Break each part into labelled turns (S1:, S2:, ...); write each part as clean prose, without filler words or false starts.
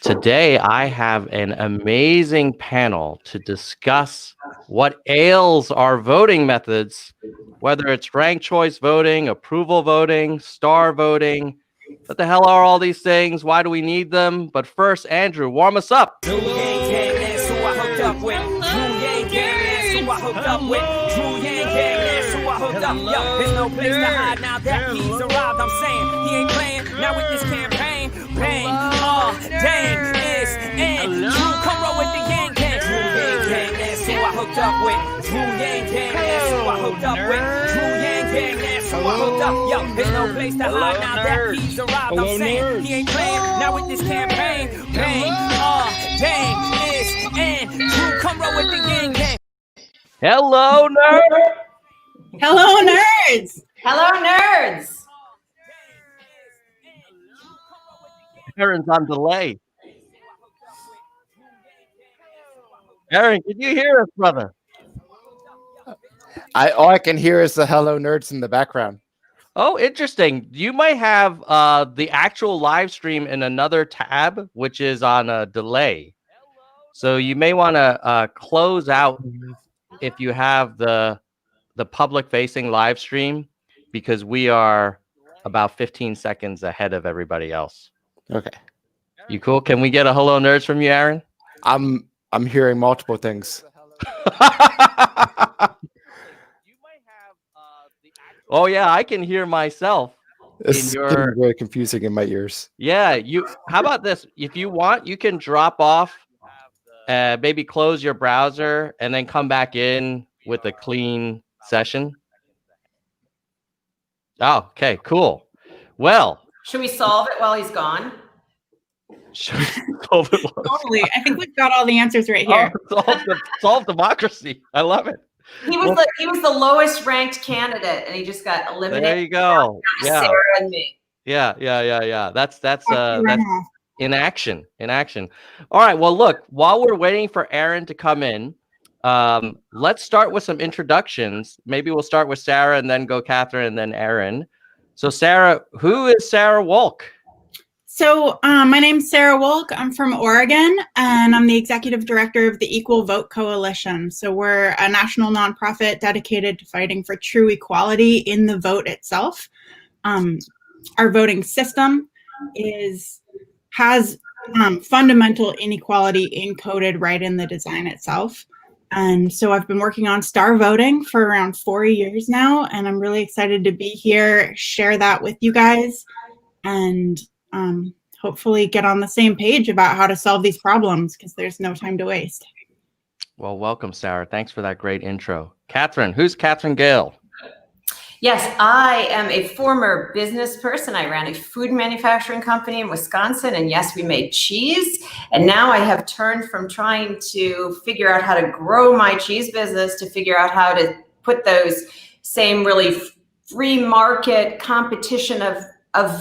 S1: Today, I have an amazing panel to discuss what ails our voting methods, whether it's ranked choice voting, approval voting, star voting. What the hell are all these things? Why do we need them? But first, Andrew, warm us up. Hello, nerd.
S2: Hello, nerds.
S3: Hello, nerds.
S1: Aaron's on delay. Aaron, can you hear us, brother?
S4: All I can hear is the hello nerds in the background.
S1: Oh, interesting. You might have the actual live stream in another tab, which is on a delay. So you may want to close out if you have the public-facing live stream, because we are about 15 seconds ahead of everybody else.
S4: Okay.
S1: You cool? Can we get a hello nerds from you, Aaron?
S4: I'm hearing multiple things.
S1: Oh yeah, I can hear myself.
S4: It's getting very confusing in my ears.
S1: Yeah, how about this? If you want, you can drop off, maybe close your browser and then come back in with a clean session. Oh, okay, cool. Well,
S3: should we solve it while he's gone?
S2: Totally. I think we've got all the answers right here.
S1: Solve democracy. I love it.
S3: He was the lowest ranked candidate, and he just got eliminated.
S1: There you go. Yeah.
S3: Sarah and me.
S1: Yeah. That's in action. All right. Well, look, while we're waiting for Aaron to come in, let's start with some introductions. Maybe we'll start with Sarah and then go Katherine and then Aaron. So Sarah, who is Sarah Wolk?
S2: So my name's Sarah Wolk. I'm from Oregon, and I'm the executive director of the Equal Vote Coalition. So we're a national nonprofit dedicated to fighting for true equality in the vote itself. Our voting system has fundamental inequality encoded right in the design itself. And so I've been working on star voting for around 4 years now, and I'm really excited to be here, share that with you guys, and hopefully get on the same page about how to solve these problems, because there's no time to waste.
S1: Well, welcome, Sarah. Thanks for that great intro. Katherine, who's Katherine Gehl?
S3: Yes, I am a former business person. I ran a food manufacturing company in Wisconsin, and yes, we made cheese. And now I have turned from trying to figure out how to grow my cheese business to figure out how to put those same really free market competition of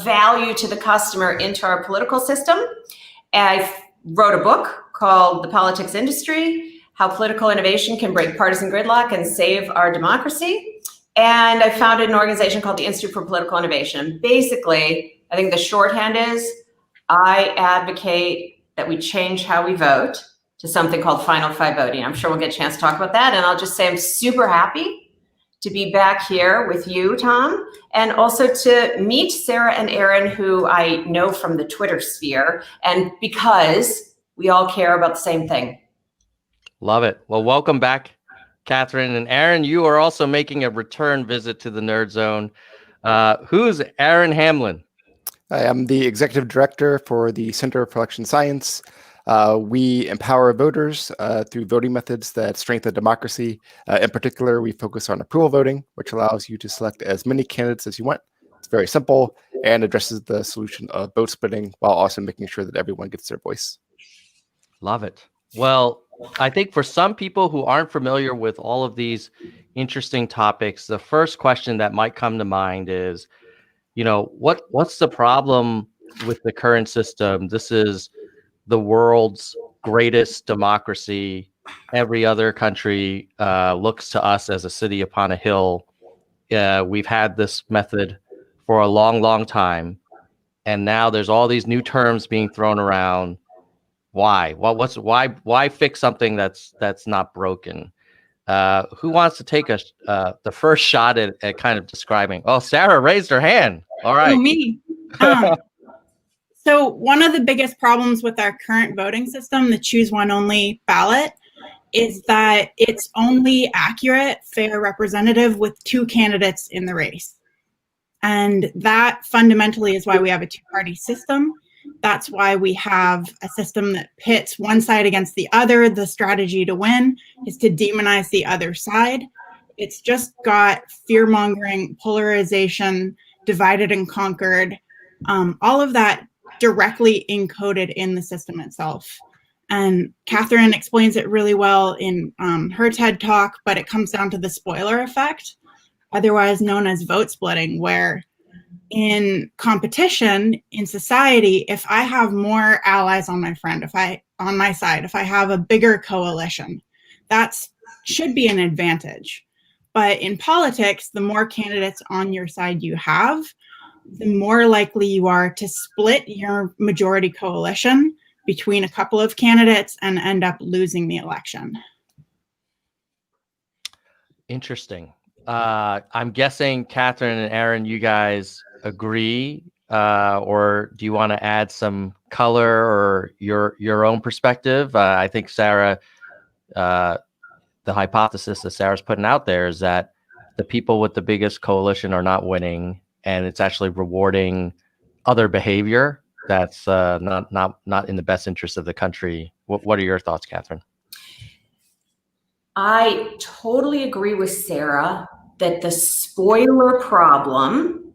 S3: value to the customer into our political system. And I wrote a book called The Politics Industry: How Political Innovation Can Break Partisan Gridlock and Save Our Democracy. And I founded an organization called the Institute for Political Innovation. Basically, I think the shorthand is I advocate that we change how we vote to something called Final Five voting. I'm sure we'll get a chance to talk about that. And I'll just say I'm super happy to be back here with you, Tom, and also to meet Sarah and Aaron, who I know from the Twitter sphere, and because we all care about the same thing.
S1: Love it. Well, welcome back, Katherine. And Aaron, you are also making a return visit to the Nerd Zone. Who's Aaron Hamlin?
S4: I am the executive director for the Center for Election Science. We empower voters through voting methods that strengthen democracy. In particular, we focus on approval voting, which allows you to select as many candidates as you want. It's very simple and addresses the solution of vote splitting while also making sure that everyone gets their voice.
S1: Love it. Well, I think for some people who aren't familiar with all of these interesting topics, the first question that might come to mind is, what's the problem with the current system? This is the world's greatest democracy. Every other country looks to us as a city upon a hill. We've had this method for a long, long time. And now there's all these new terms being thrown around. Why? Why fix something that's not broken? Who wants to take the first shot at kind of describing? Oh, Sarah raised her hand. All right.
S2: Oh, me. So one of the biggest problems with our current voting system, the choose one only ballot, is that it's only accurate, fair, representative with 2 candidates in the race. And that fundamentally is why we have a 2-party system. That's why we have a system that pits one side against the other. The strategy to win is to demonize the other side. It's just got fear-mongering, polarization, divided and conquered, all of that directly encoded in the system itself. And Katherine explains it really well in her TED Talk, but it comes down to the spoiler effect, otherwise known as vote splitting, where in competition in society, if I have more allies on my side, if I have a bigger coalition, that should be an advantage. But in politics, the more candidates on your side you have, the more likely you are to split your majority coalition between a couple of candidates and end up losing the election.
S1: Interesting. I'm guessing Katherine and Aaron, you guys agree, or do you want to add some color or your own perspective? I think Sarah, the hypothesis that Sarah's putting out there is that the people with the biggest coalition are not winning, and it's actually rewarding other behavior that's not in the best interest of the country. What are your thoughts, Katherine?
S3: I totally agree with Sarah that the spoiler problem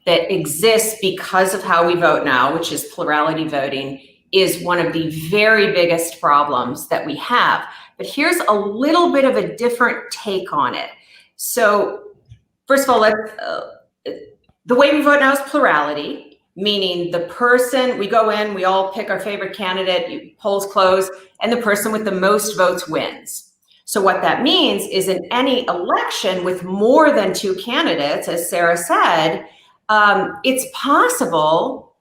S3: that exists because of how we vote now, which is plurality voting, is one of the very biggest problems that we have. But here's a little bit of a different take on it. So first of all, the way we vote now is plurality, meaning the person, we go in, we all pick our favorite candidate, polls close, and the person with the most votes wins. So what that means is in any election with more than 2 candidates, as Sarah said, it's possible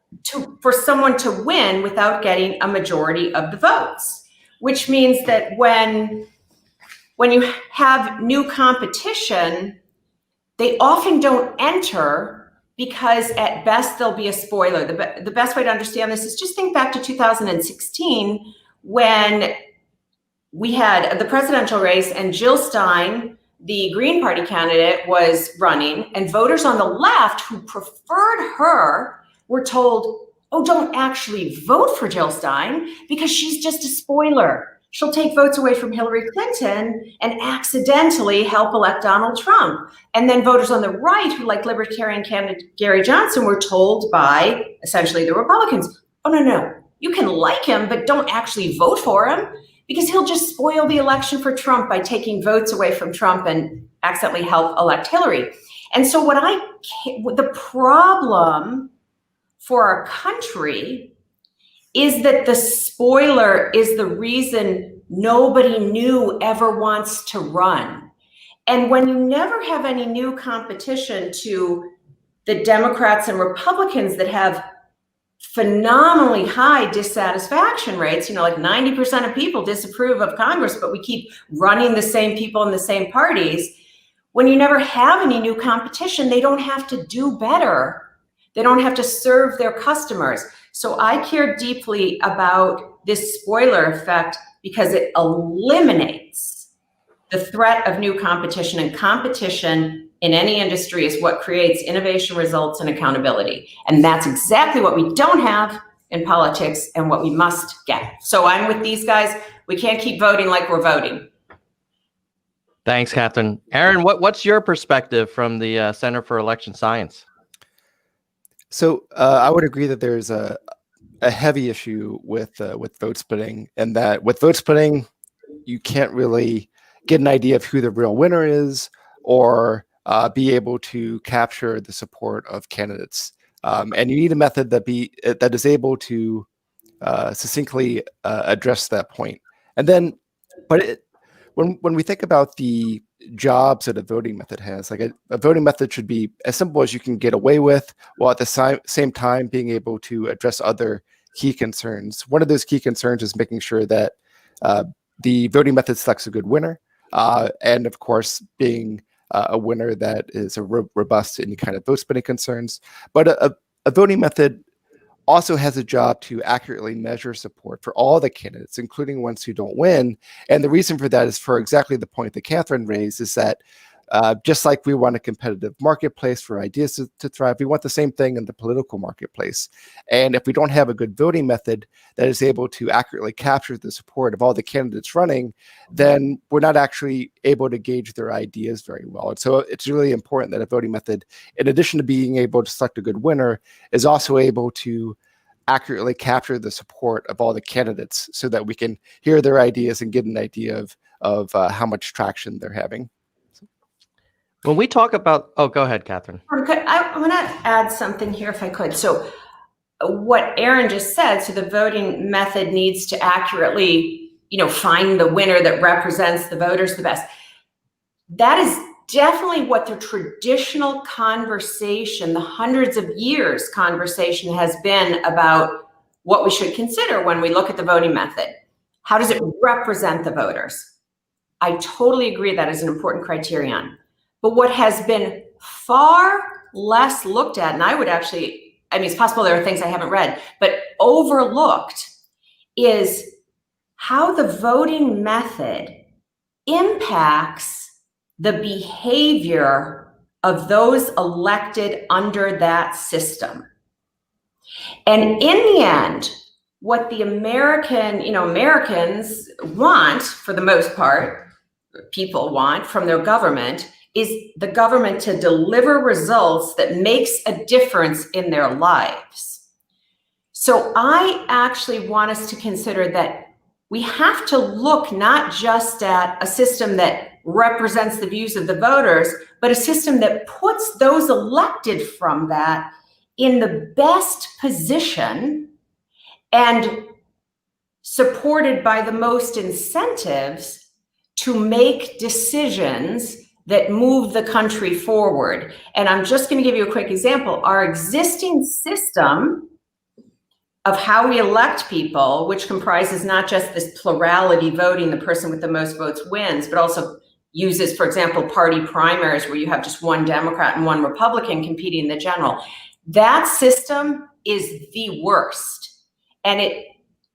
S3: for someone to win without getting a majority of the votes, which means that when you have new competition, they often don't enter because at best there'll be a spoiler. The best way to understand this is just think back to 2016 when we had the presidential race and Jill Stein, the Green Party candidate, was running, and voters on the left who preferred her were told, oh, don't actually vote for Jill Stein because she's just a spoiler. She'll take votes away from Hillary Clinton and accidentally help elect Donald Trump. And then voters on the right who like Libertarian candidate Gary Johnson were told by essentially the Republicans, oh, no, you can like him, but don't actually vote for him because he'll just spoil the election for Trump by taking votes away from Trump and accidentally help elect Hillary. And so the problem for our country is that the spoiler is the reason nobody new ever wants to run. And when you never have any new competition to the Democrats and Republicans that have phenomenally high dissatisfaction rates, like 90% of people disapprove of Congress, but we keep running the same people in the same parties. When you never have any new competition, they don't have to do better. They don't have to serve their customers. So I care deeply about this spoiler effect because it eliminates the threat of new competition, and competition in any industry is what creates innovation, results, and accountability. And that's exactly what we don't have in politics and what we must get. So I'm with these guys. We can't keep voting like we're voting.
S1: Thanks, Katherine. Aaron, what's your perspective from the Center for Election Science?
S4: So I would agree that there's a heavy issue with vote splitting, and that with vote splitting, you can't really get an idea of who the real winner is or be able to capture the support of candidates. And you need a method that is able to succinctly address that point. And then, when we think about the jobs that a voting method has, like a voting method should be as simple as you can get away with, while at the same time being able to address other key concerns. One of those key concerns is making sure that the voting method selects a good winner, and of course, being a winner that is robust to any kind of vote splitting concerns. But a voting method also has a job to accurately measure support for all the candidates, including ones who don't win. And the reason for that is for exactly the point that Katherine raised, is that just like we want a competitive marketplace for ideas to thrive, we want the same thing in the political marketplace. And if we don't have a good voting method that is able to accurately capture the support of all the candidates running, then we're not actually able to gauge their ideas very well. And so it's really important that a voting method, in addition to being able to select a good winner, is also able to accurately capture the support of all the candidates so that we can hear their ideas and get an idea of how much traction they're having.
S1: When we talk about, oh, go ahead, Katherine.
S3: I want to add something here if I could. So what Aaron just said, so the voting method needs to accurately, find the winner that represents the voters the best. That is definitely what the traditional conversation, the hundreds of years conversation has been about what we should consider when we look at the voting method. How does it represent the voters? I totally agree that is an important criterion. But what has been far less looked at, and I would actually, it's possible there are things I haven't read, but overlooked, is how the voting method impacts the behavior of those elected under that system. And in the end, what the Americans want, for the most part, people want from their government, is the government to deliver results that makes a difference in their lives. So I actually want us to consider that we have to look not just at a system that represents the views of the voters, but a system that puts those elected from that in the best position and supported by the most incentives to make decisions that move the country forward. And I'm just going to give you a quick example. Our existing system of how we elect people, which comprises not just this plurality voting, the person with the most votes wins, but also uses, for example, party primaries where you have just one Democrat and one Republican competing in the general. That system is the worst. And it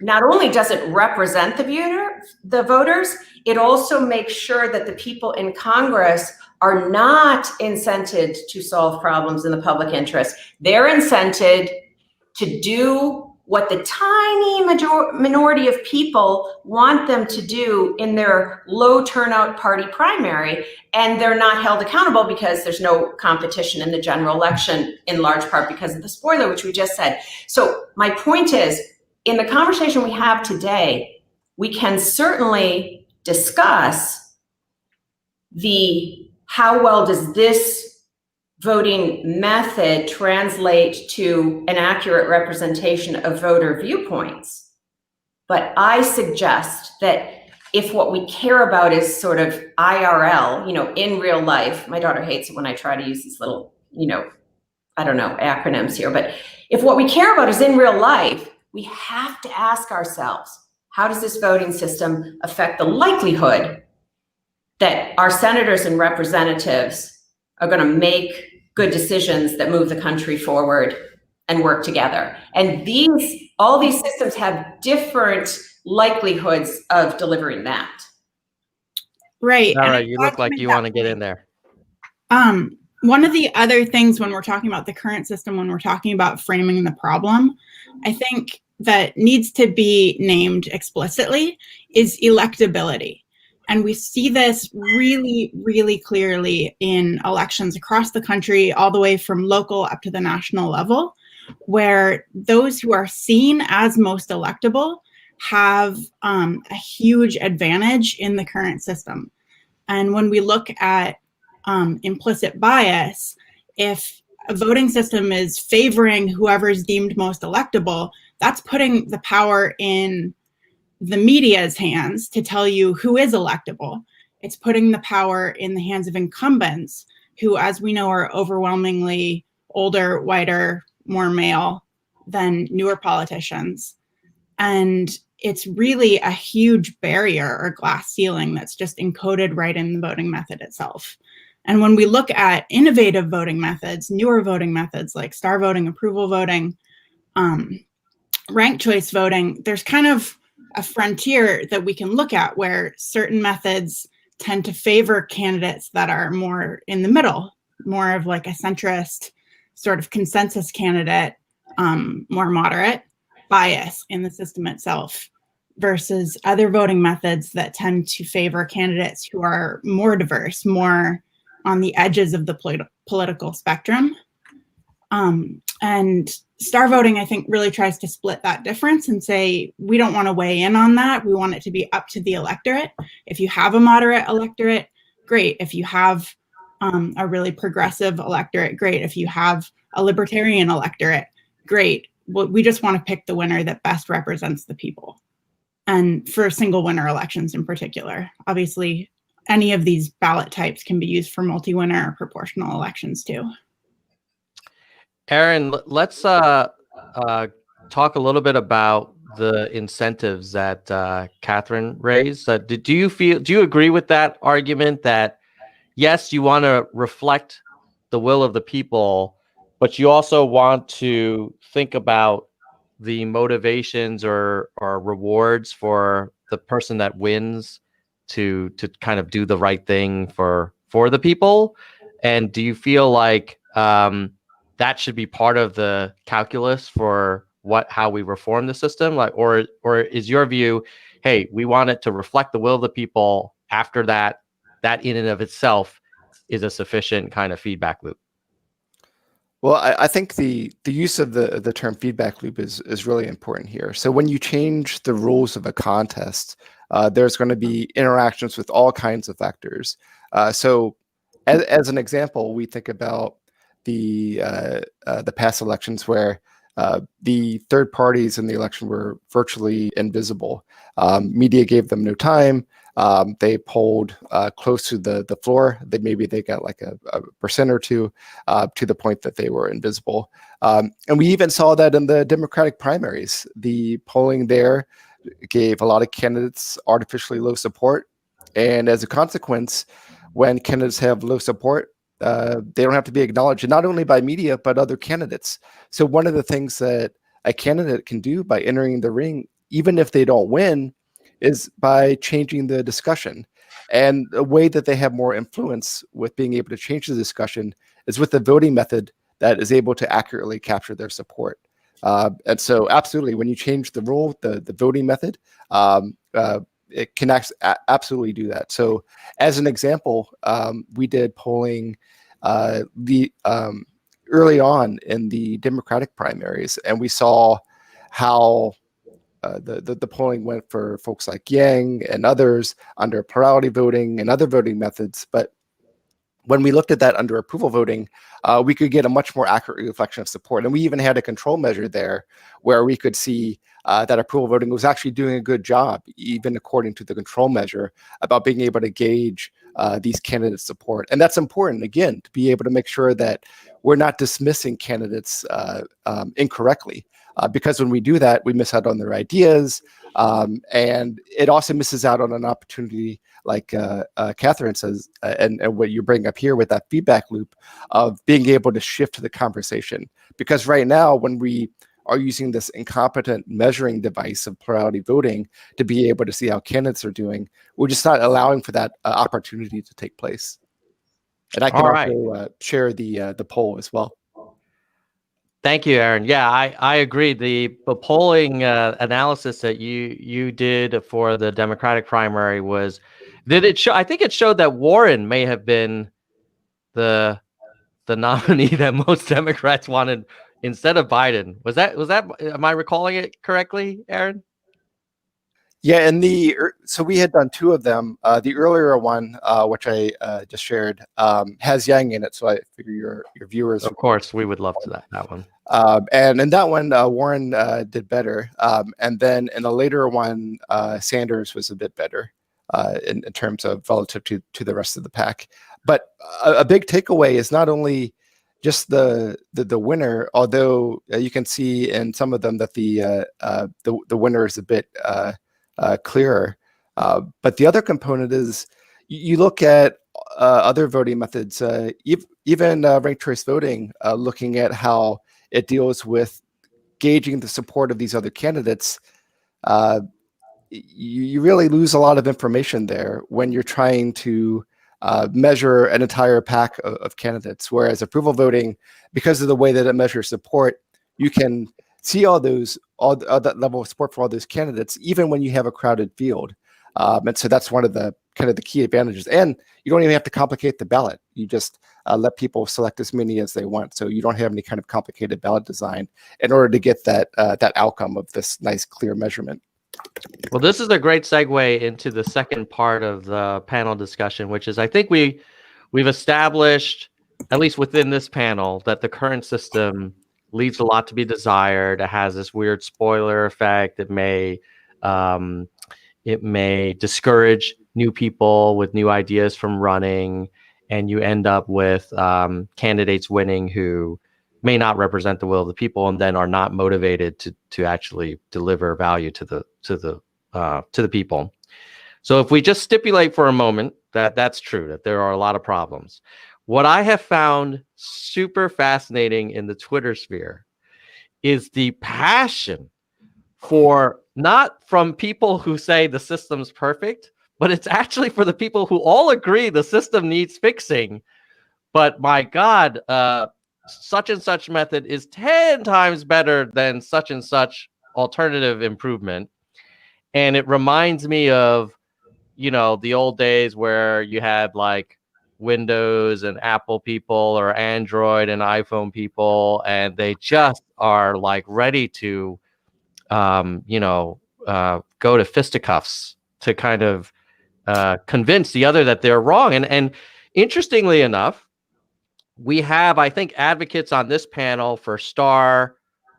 S3: not only does it represent the voters, it also makes sure that the people in Congress are not incented to solve problems in the public interest. They're incented to do what the tiny minority of people want them to do in their low turnout party primary, and they're not held accountable because there's no competition in the general election, in large part because of the spoiler, which we just said. So my point is, in the conversation we have today, we can certainly discuss how well does this voting method translate to an accurate representation of voter viewpoints. But I suggest that if what we care about is sort of IRL, in real life, my daughter hates it when I try to use these little, acronyms here, but if what we care about is in real life, we have to ask ourselves, how does this voting system affect the likelihood that our senators and representatives are going to make good decisions that move the country forward and work together? And all these systems have different likelihoods of delivering that.
S2: Right.
S1: All right, you look like you want to get in there.
S2: One of the other things when we're talking about the current system, when we're talking about framing the problem, I think that needs to be named explicitly is electability. And we see this really, really clearly in elections across the country, all the way from local up to the national level, where those who are seen as most electable have a huge advantage in the current system. And when we look at implicit bias, if a voting system is favoring whoever is deemed most electable, that's putting the power in the media's hands to tell you who is electable. It's putting the power in the hands of incumbents who, as we know, are overwhelmingly older, whiter, more male than newer politicians. And it's really a huge barrier or glass ceiling that's just encoded right in the voting method itself. And when we look at innovative voting methods, newer voting methods like star voting, approval voting, ranked choice voting, there's kind of a frontier that we can look at where certain methods tend to favor candidates that are more in the middle, more of like a centrist sort of consensus candidate, more moderate bias in the system itself, versus other voting methods that tend to favor candidates who are more diverse, more on the edges of the political spectrum. And star voting, I think, really tries to split that difference and say, we don't want to weigh in on that. We want it to be up to the electorate. If you have a moderate electorate, great. If you have a really progressive electorate, great. If you have a libertarian electorate, great. We just want to pick the winner that best represents the people. And for single winner elections in particular, obviously, any of these ballot types can be used for multi-winner or proportional elections too.
S1: Aaron, let's talk a little bit about the incentives that Katherine raised. Do you agree with that argument that yes, you want to reflect the will of the people, but you also want to think about the motivations or rewards for the person that wins to kind of do the right thing for the people? And do you feel like that should be part of the calculus for how we reform the system? Like, or is your view, hey, we want it to reflect the will of the people, after that in and of itself is a sufficient kind of feedback loop?
S4: Well, I think the use of the term feedback loop is really important here. So when you change the rules of a contest, there's going to be interactions with all kinds of factors. So as an example, we think about the past elections where the third parties in the election were virtually invisible. Media gave them no time. They polled close to the floor. Maybe they got like a percent or two to the point that they were invisible. And we even saw that in the Democratic primaries. The polling there gave a lot of candidates artificially low support. And as a consequence, when candidates have low support, they don't have to be acknowledged, not only by media, but other candidates. So one of the things that a candidate can do by entering the ring, even if they don't win, is by changing the discussion. And a way that they have more influence with being able to change the discussion is with the voting method that is able to accurately capture their support. And so absolutely, when you change the rule, the voting method, it can absolutely do that. So as an example, we did polling early on in the Democratic primaries, and we saw how the polling went for folks like Yang and others under plurality voting and other voting methods. But when we looked at that under approval voting, we could get a much more accurate reflection of support. And we even had a control measure there where we could see that approval voting was actually doing a good job, even according to the control measure, about being able to gauge these candidates' support. And that's important, again, to be able to make sure that we're not dismissing candidates incorrectly. Because when we do that, we miss out on their ideas. And it also misses out on an opportunity, like Katherine says, and what you bring up here with that feedback loop of being able to shift the conversation. Because right now, when we are using this incompetent measuring device of plurality voting to be able to see how candidates are doing, we're just not allowing for that opportunity to take place. And I can also share the poll as well.
S1: Thank you, Aaron. Yeah, I agree. The polling analysis that you did for the Democratic primary did it show? I think it showed that Warren may have been the nominee that most Democrats wanted instead of Biden. Was that? Am I recalling it correctly, Aaron?
S4: Yeah, and so we had done two of them. The earlier one, which I just shared, has Yang in it, so I figure your viewers.
S1: Of course, we would love that one.
S4: And in that one, Warren did better, and then in the later one, Sanders was a bit better in terms of relative to the rest of the pack. But a big takeaway is not only just the winner, although you can see in some of them that the winner is a bit clearer. But the other component is you look at other voting methods, even ranked choice voting, looking at how it deals with gauging the support of these other candidates. You really lose a lot of information there when you're trying to measure an entire pack of candidates. Whereas approval voting, because of the way that it measures support, you can see all that level of support for all those candidates, even when you have a crowded field. And so that's one of the kind of the key advantages. And you don't even have to complicate the ballot. You just let people select as many as they want. So you don't have any kind of complicated ballot design in order to get that outcome of this nice, clear measurement.
S1: Well, this is a great segue into the second part of the panel discussion, which is I think we've established, at least within this panel, that the current system leaves a lot to be desired. It has this weird spoiler effect. It may discourage new people with new ideas from running, and you end up with candidates winning who may not represent the will of the people, and then are not motivated to actually deliver value to the people. So if we just stipulate for a moment that that's true, that there are a lot of problems, what I have found super fascinating in the Twitter sphere is the passion for, not from people who say the system's perfect, but it's actually for the people who all agree the system needs fixing. But my God, such and such method is 10 times better than such and such alternative improvement. And it reminds me of, the old days where you had like Windows and Apple people or Android and iPhone people, and they just are like ready to, go to fisticuffs to kind of convince the other that they're wrong. And interestingly enough, we have, I think, advocates on this panel for STAR,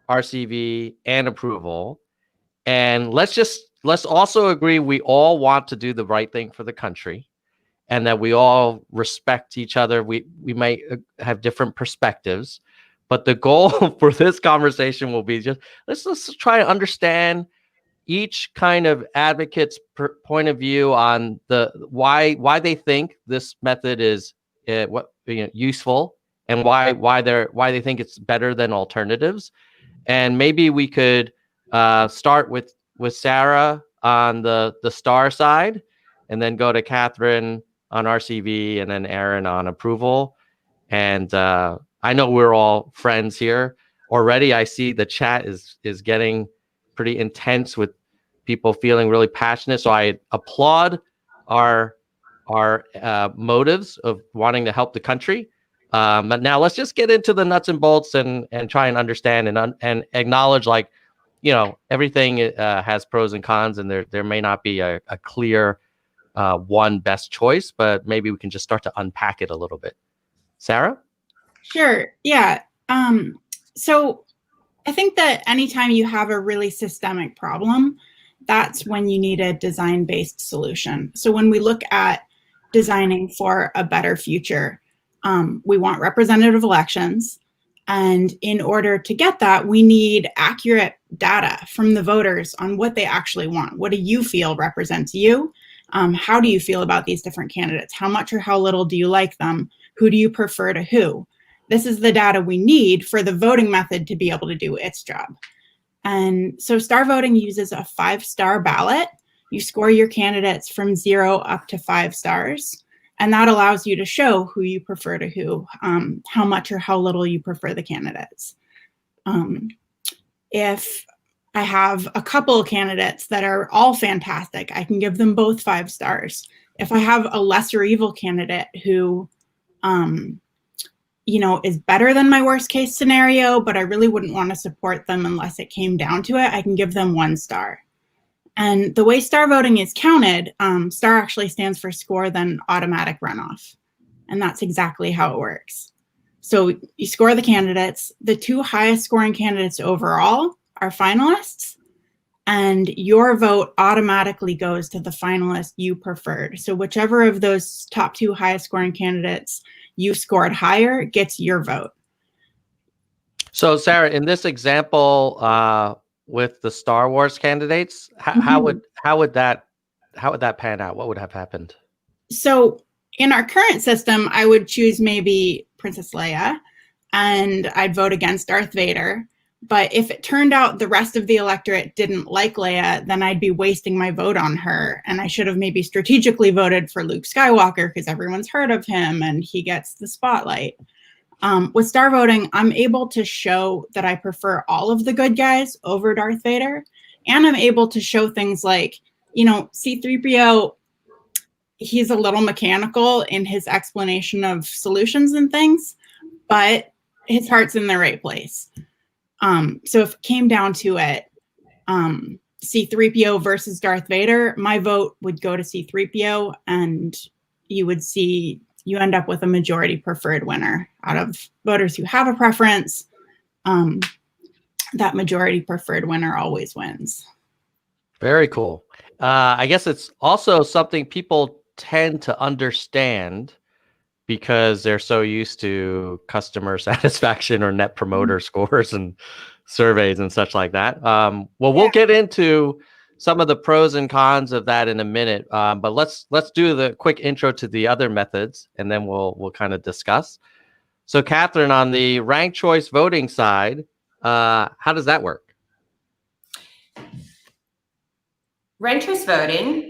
S1: RCV, and approval. And let's also agree we all want to do the right thing for the country, and that we all respect each other. We might have different perspectives, but the goal for this conversation will be just let's try to understand each kind of advocate's point of view on the why they think this method is useful, and why they think it's better than alternatives. And maybe we could start with Sarah on the STAR side, and then go to Katherine on RCV, and then Aaron on approval. And I know we're all friends here already. I see the chat is getting pretty intense with people feeling really passionate. So I applaud our motives of wanting to help the country. But now let's just get into the nuts and bolts and try and understand and acknowledge, like, everything has pros and cons, and there may not be a clear one best choice, but maybe we can just start to unpack it a little bit. Sarah?
S2: Sure. Yeah. So I think that anytime you have a really systemic problem, that's when you need a design-based solution. So when we look at designing for a better future, we want representative elections. And in order to get that, we need accurate data from the voters on what they actually want. What do you feel represents you? How do you feel about these different candidates? How much or how little do you like them? Who do you prefer to who? This is the data we need for the voting method to be able to do its job. And so STAR voting uses a 5-star ballot. You score your candidates from 0 up to 5 stars. And that allows you to show who you prefer to who, how much or how little you prefer the candidates. If I have a couple of candidates that are all fantastic, I can give them both 5 stars. If I have a lesser evil candidate who, is better than my worst case scenario, but I really wouldn't want to support them unless it came down to it, I can give them 1 star. And the way STAR voting is counted, STAR actually stands for score then automatic runoff. And that's exactly how it works. So you score the candidates, the 2 highest scoring candidates overall are finalists, and your vote automatically goes to the finalist you preferred. So whichever of those top 2 highest scoring candidates you scored higher gets your vote.
S1: So, Sarah, in this example, with the Star Wars candidates, how would that pan out? What would have happened?
S2: So in our current system, I would choose maybe Princess Leia, and I'd vote against Darth Vader. But if it turned out the rest of the electorate didn't like Leia, then I'd be wasting my vote on her. And I should have maybe strategically voted for Luke Skywalker because everyone's heard of him and he gets the spotlight. With star voting, I'm able to show that I prefer all of the good guys over Darth Vader. And I'm able to show things like, C-3PO, he's a little mechanical in his explanation of solutions and things, but his heart's in the right place. So if it came down to it, C-3PO versus Darth Vader, my vote would go to C-3PO, and you end up with a majority preferred winner. Out of voters who have a preference, that majority preferred winner always wins.
S1: Very cool. I guess it's also something people tend to understand because they're so used to customer satisfaction or net promoter scores and surveys and such like that. We'll get into some of the pros and cons of that in a minute. But let's do the quick intro to the other methods, and then we'll kind of discuss. So, Katherine, on the ranked choice voting side, how does that work?
S3: Ranked choice voting.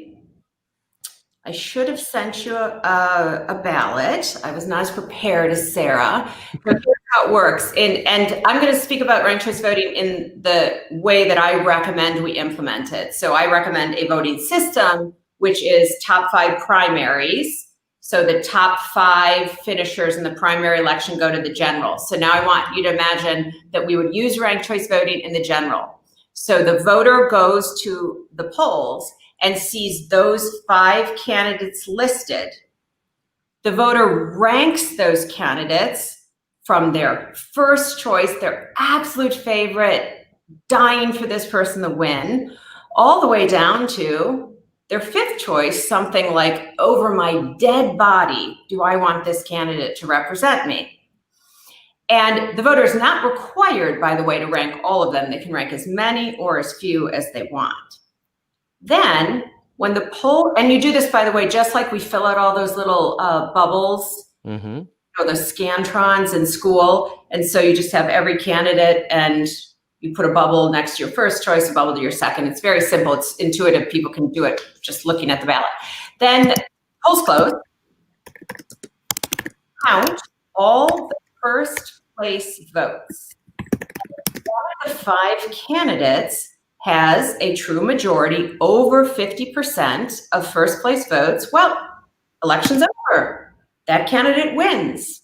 S3: I should have sent you a ballot. I was not as prepared as Sarah. But here's how it works. And I'm going to speak about ranked choice voting in the way that I recommend we implement it. So I recommend a voting system, which is top 5 primaries. So the top 5 finishers in the primary election go to the general. So now I want you to imagine that we would use ranked choice voting in the general. So the voter goes to the polls and sees those 5 candidates listed. The voter ranks those candidates from their first choice, their absolute favorite, dying for this person to win, all the way down to their 5th choice, something like, over my dead body, do I want this candidate to represent me? And the voter is not required, by the way, to rank all of them. They can rank as many or as few as they want. Then when the poll, and you do this, by the way, just like we fill out all those little bubbles, or the scantrons in school. And so you just have every candidate and you put a bubble next to your first choice, a bubble to your second. It's very simple. It's intuitive. People can do it just looking at the ballot. Then polls close. Count all the first place votes. One of the 5 candidates has a true majority over 50% of first place votes. Well, election's over. That candidate wins.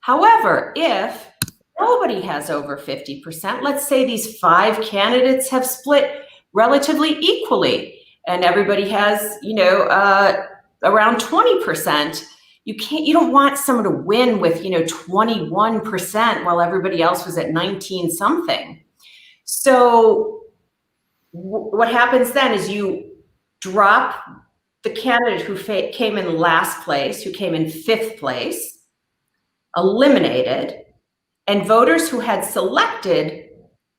S3: However, if nobody has over 50%, let's say these 5 candidates have split relatively equally and everybody has, around 20%, you don't want someone to win with, 21% while everybody else was at 19 something. So what happens then is you drop the candidate who came in last place, who came in 5th place, eliminated, and voters who had selected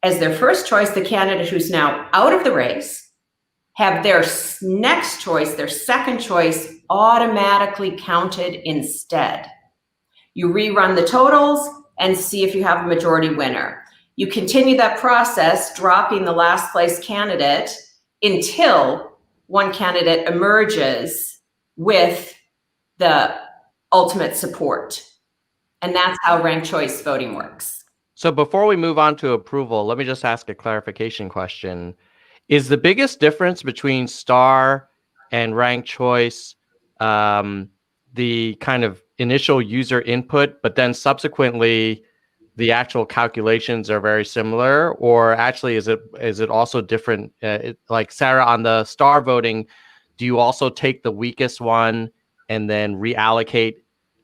S3: as their first choice the candidate who's now out of the race have their next choice, their second choice, automatically counted instead. You rerun the totals and see if you have a majority winner. You continue that process, dropping the last place candidate until one candidate emerges with the ultimate support. And that's how ranked choice voting works.
S1: So before we move on to approval, let me just ask a clarification question. Is the biggest difference between star and ranked choice the kind of initial user input, but then subsequently the actual calculations are very similar, or actually is it also different? Like Sarah, on the star voting, do you also take the weakest one and then reallocate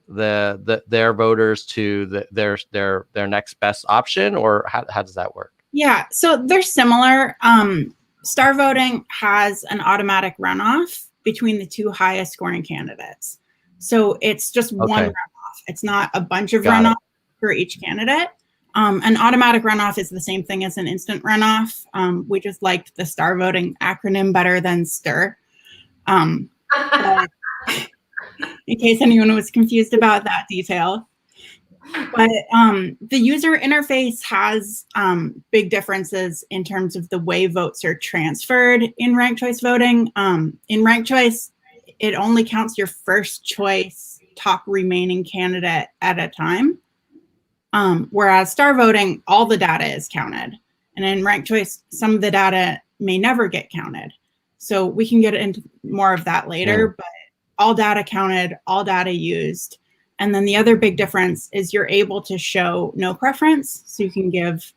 S1: their voters to their next best option, or how does that work?
S2: Yeah, so they're similar. Star voting has an automatic runoff between the 2 highest scoring candidates. So it's just one runoff. It's not a bunch of runoffs for each candidate. An automatic runoff is the same thing as an instant runoff. We just liked the star voting acronym better than STIR. But in case anyone was confused about that detail. But the user interface has big differences in terms of the way votes are transferred in ranked choice voting. In ranked choice, it only counts your first choice top remaining candidate at a time. Whereas star voting, all the data is counted. And in ranked choice, some of the data may never get counted. So we can get into more of that later, but all data counted, all data used. And then the other big difference is you're able to show no preference. So you can give,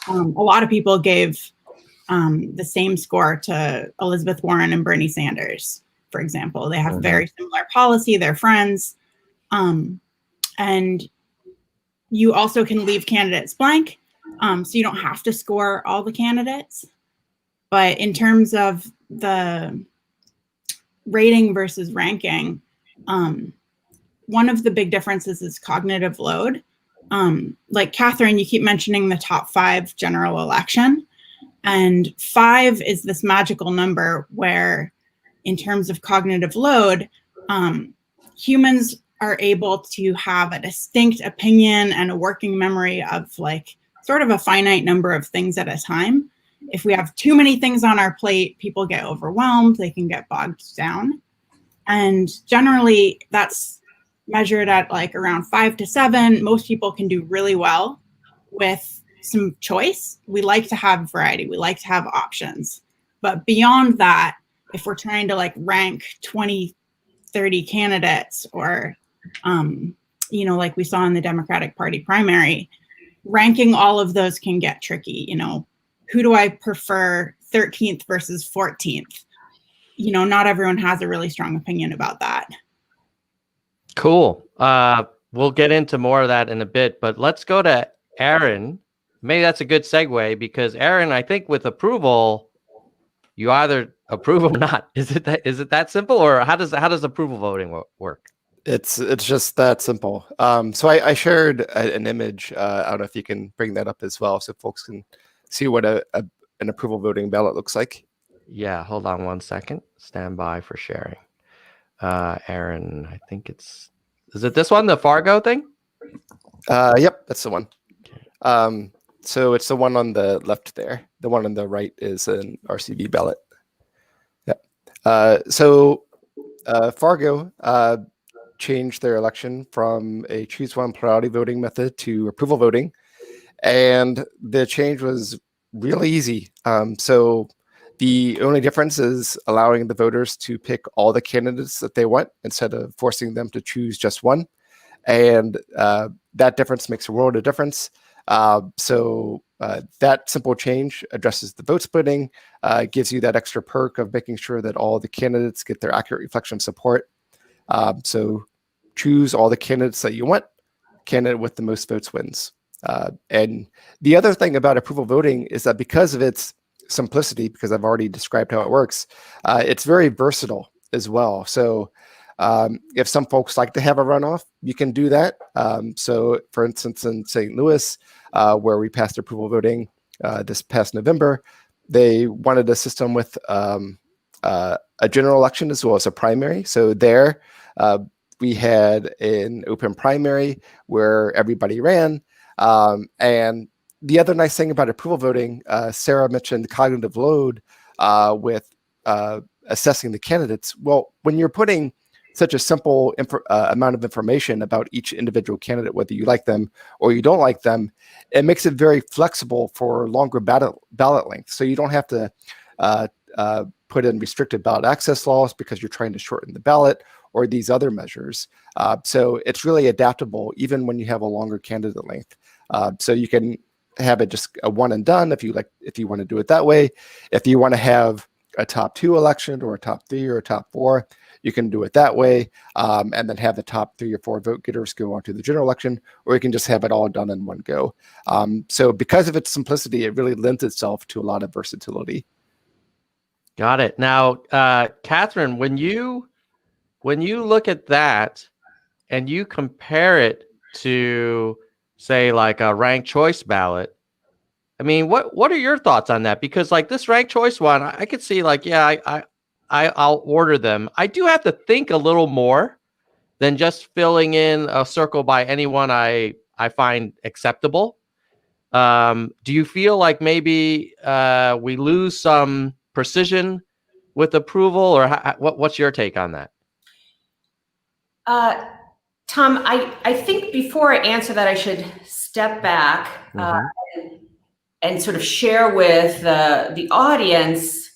S2: a lot of people gave the same score to Elizabeth Warren and Bernie Sanders, for example. They have very similar policy, they're friends. And you also can leave candidates blank. So you don't have to score all the candidates. But in terms of the rating versus ranking, one of the big differences is cognitive load. Like Katherine, you keep mentioning the top 5 general election, and 5 is this magical number where in terms of cognitive load, humans are able to have a distinct opinion and a working memory of like sort of a finite number of things at a time. If we have too many things on our plate, people get overwhelmed, they can get bogged down. And generally that's measured at like around 5 to 7. Most people can do really well with some choice. We like to have variety. We like to have options. But beyond that, if we're trying to like rank 20, 30 candidates or, you know, like we saw in the Democratic Party primary, ranking all of those can get tricky. You know, who do I prefer 13th versus 14th? You know, not everyone has a really strong opinion about that.
S1: Cool. We'll get into more of that in a bit, but let's go to Aaron. Maybe that's a good segue because Aaron, I think with approval, you either approve or not. Is it that simple, or how does approval voting work?
S4: It's just that simple. So I shared an image. I don't know if you can bring that up as well, so folks can see what an approval voting ballot looks like.
S1: Yeah, hold on one second. Stand by for sharing. Aaron, I think is it this one, the Fargo thing?
S4: Yep, that's the one. Okay. So it's the one on the left there. The one on the right is an RCV ballot. Yep. So Fargo changed their election from a choose one plurality voting method to approval voting. And the change was really easy. So the only difference is allowing the voters to pick all the candidates that they want instead of forcing them to choose just one. And that difference makes a world of difference. So that simple change addresses the vote splitting, gives you that extra perk of making sure that all the candidates get their accurate reflection of support. So choose all the candidates that you want. Candidate with the most votes wins. And the other thing about approval voting is that because of its simplicity, because I've already described how it works, it's very versatile as well. So if some folks like to have a runoff, you can do that. So for instance, in St. Louis, where we passed approval voting this past November, they wanted a system with a general election as well as a primary. So there we had an open primary where everybody ran. And the other nice thing about approval voting, Sarah mentioned cognitive load with assessing the candidates. Well, when you're putting such a simple amount of information about each individual candidate, whether you like them or you don't like them, it makes it very flexible for longer ballot length. So you don't have to put in restricted ballot access laws because you're trying to shorten the ballot or these other measures. So it's really adaptable even when you have a longer candidate length. So you can have it just a one and done if you want to do it that way. If you want to have a top 2 election or a top 3 or a top 4, you can do it that way, and then have the top 3 or 4 vote getters go on to the general election, or you can just have it all done in one go. So because of its simplicity, it really lends itself to a lot of versatility.
S1: Got it. Now, Katherine, when you look at that and you compare it to say like a ranked choice ballot. I mean, what are your thoughts on that? Because like this ranked choice one, I could see like, yeah, I'll order them. I do have to think a little more than just filling in a circle by anyone I find acceptable. Do you feel like maybe we lose some precision with approval, or what's your take on that?
S3: Tom, I think before I answer that, I should step back and sort of share with the audience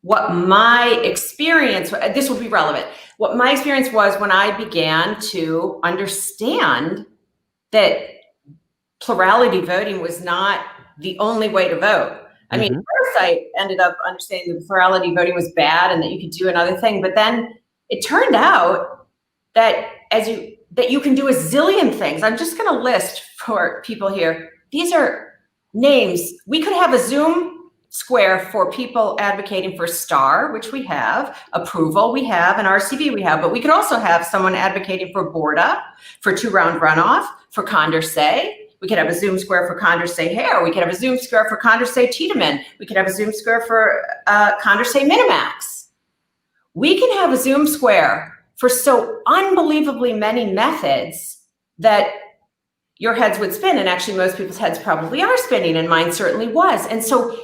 S3: what my experience, this will be relevant, what my experience was when I began to understand that plurality voting was not the only way to vote. I mean, first I ended up understanding that plurality voting was bad and that you could do another thing, but then it turned out that that you can do a zillion things. I'm just gonna list for people here. These are names. We could have a Zoom square for people advocating for STAR, which we have, approval we have, and RCV we have, but we could also have someone advocating for BORDA, for 2-round runoff, for Condorcet. We could have a Zoom square for Condorcet Hair. We could have a Zoom square for Condorcet Tiedemann. We could have a Zoom square for Condorcet Minimax. We can have a Zoom square for so unbelievably many methods that your heads would spin. And actually most people's heads probably are spinning, and mine certainly was. And so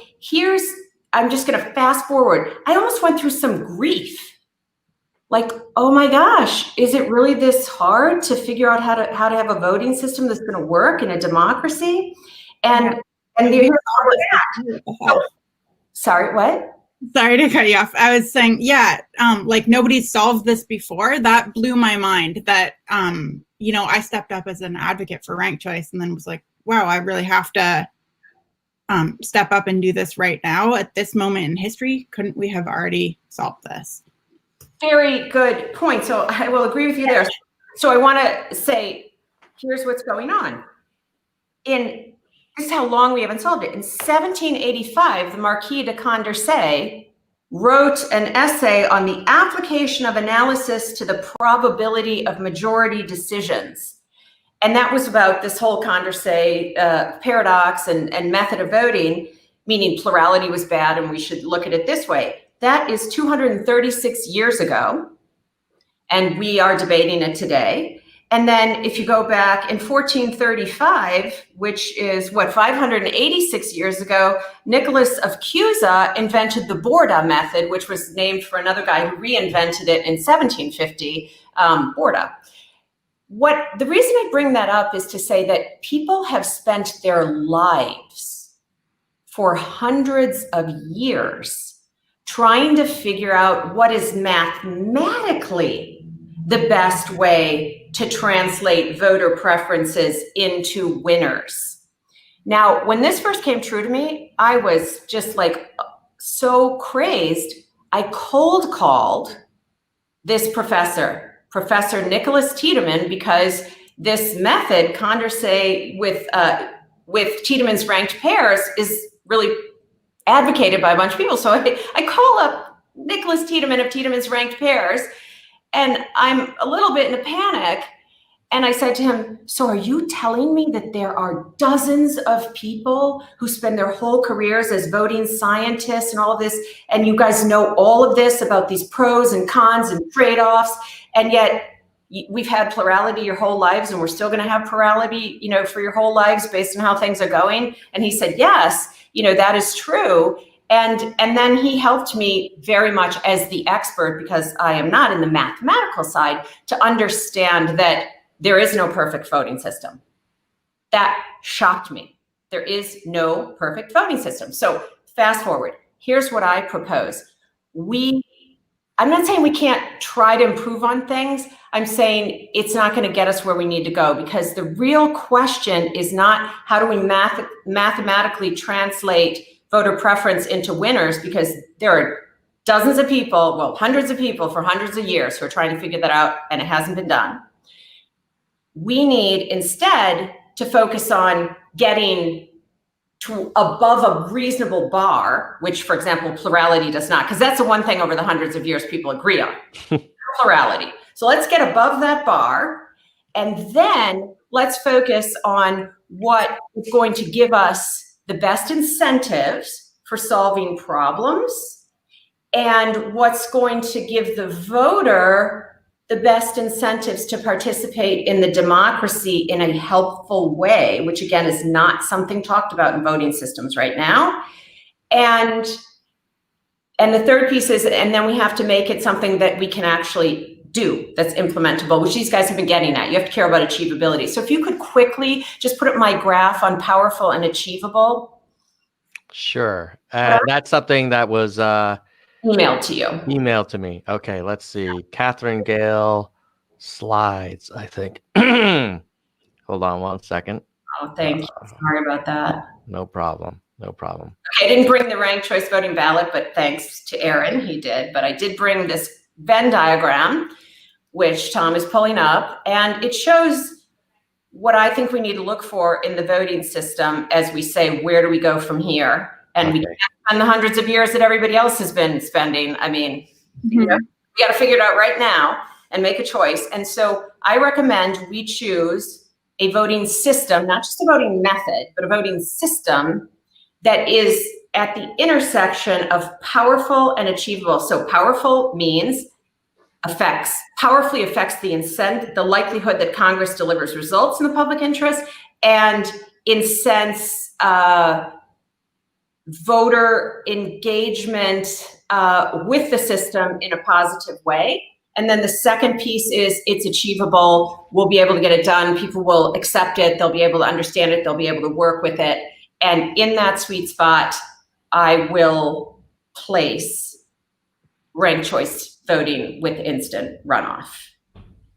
S3: I'm just gonna fast forward. I almost went through some grief. Like, oh my gosh, is it really this hard to figure out how to have a voting system that's going to work in a democracy? And here's sorry, what?
S2: Sorry to cut you off. I was saying, yeah, like nobody's solved this before. That blew my mind that, I stepped up as an advocate for ranked choice and then was like, wow, I really have to step up and do this right now at this moment in history. Couldn't we have already solved this?
S3: Very good point. So I will agree with you there. So I want to say, here's what's going on. This is how long we haven't solved it. In 1785, the Marquis de Condorcet wrote an essay on the application of analysis to the probability of majority decisions. And that was about this whole Condorcet paradox and method of voting, meaning plurality was bad and we should look at it this way. That is 236 years ago, and we are debating it today. And then if you go back in 1435, which is 586 years ago, Nicholas of Cusa invented the BORDA method, which was named for another guy who reinvented it in 1750, BORDA. The reason I bring that up is to say that people have spent their lives for hundreds of years trying to figure out what is mathematically the best way to translate voter preferences into winners. Now, when this first came true to me, I was just like so crazed. I cold called this professor, Professor Nicholas Tiedemann, because this method, Condorcet with Tiedemann's ranked pairs, is really advocated by a bunch of people. So I call up Nicholas Tiedemann of Tiedemann's ranked pairs, and I'm a little bit in a panic. And I said to him, so are you telling me that there are dozens of people who spend their whole careers as voting scientists and all of this, and you guys know all of this about these pros and cons and trade-offs, and yet we've had plurality your whole lives and we're still going to have plurality, for your whole lives based on how things are going? And he said, yes, that is true. And then he helped me very much as the expert, because I am not in the mathematical side, to understand that there is no perfect voting system. That shocked me. There is no perfect voting system. So fast forward, here's what I propose. I'm not saying we can't try to improve on things. I'm saying it's not going to get us where we need to go, because the real question is not how do we mathematically translate voter preference into winners, because there are dozens of people, hundreds of people for hundreds of years who are trying to figure that out, and it hasn't been done. We need instead to focus on getting to above a reasonable bar, which, for example, plurality does not, because that's the one thing over the hundreds of years people agree on, plurality. So let's get above that bar, and then let's focus on what is going to give us the best incentives for solving problems and what's going to give the voter the best incentives to participate in the democracy in a helpful way, which again is not something talked about in voting systems right now. And the third piece is, and then we have to make it something that we can actually do, that's implementable, which these guys have been getting at. You have to care about achievability. So if you could quickly just put up my graph on powerful and achievable.
S1: Sure. That's something that was
S3: emailed to you.
S1: Emailed to me. Okay, let's see. Katherine Gehl slides, I think. Hold on one second.
S3: Oh, thank you. Sorry about that.
S1: No problem. No problem.
S3: Okay, I didn't bring the ranked choice voting ballot, but thanks to Aaron, he did. But I did bring this Venn diagram, which Tom is pulling up, and it shows what I think we need to look for in the voting system as we say, where do we go from here? And we can't spend the hundreds of years that everybody else has been spending. I mean, you know, we got to figure it out right now and make a choice. And so I recommend we choose a voting system, not just a voting method, but a voting system that is at the intersection of powerful and achievable. So powerful means powerfully affects the likelihood that Congress delivers results in the public interest, and incents voter engagement with the system in a positive way. And then the second piece is it's achievable. We'll be able to get it done. People will accept it. They'll be able to understand it. They'll be able to work with it. And in that sweet spot, I will place ranked choice voting with instant runoff.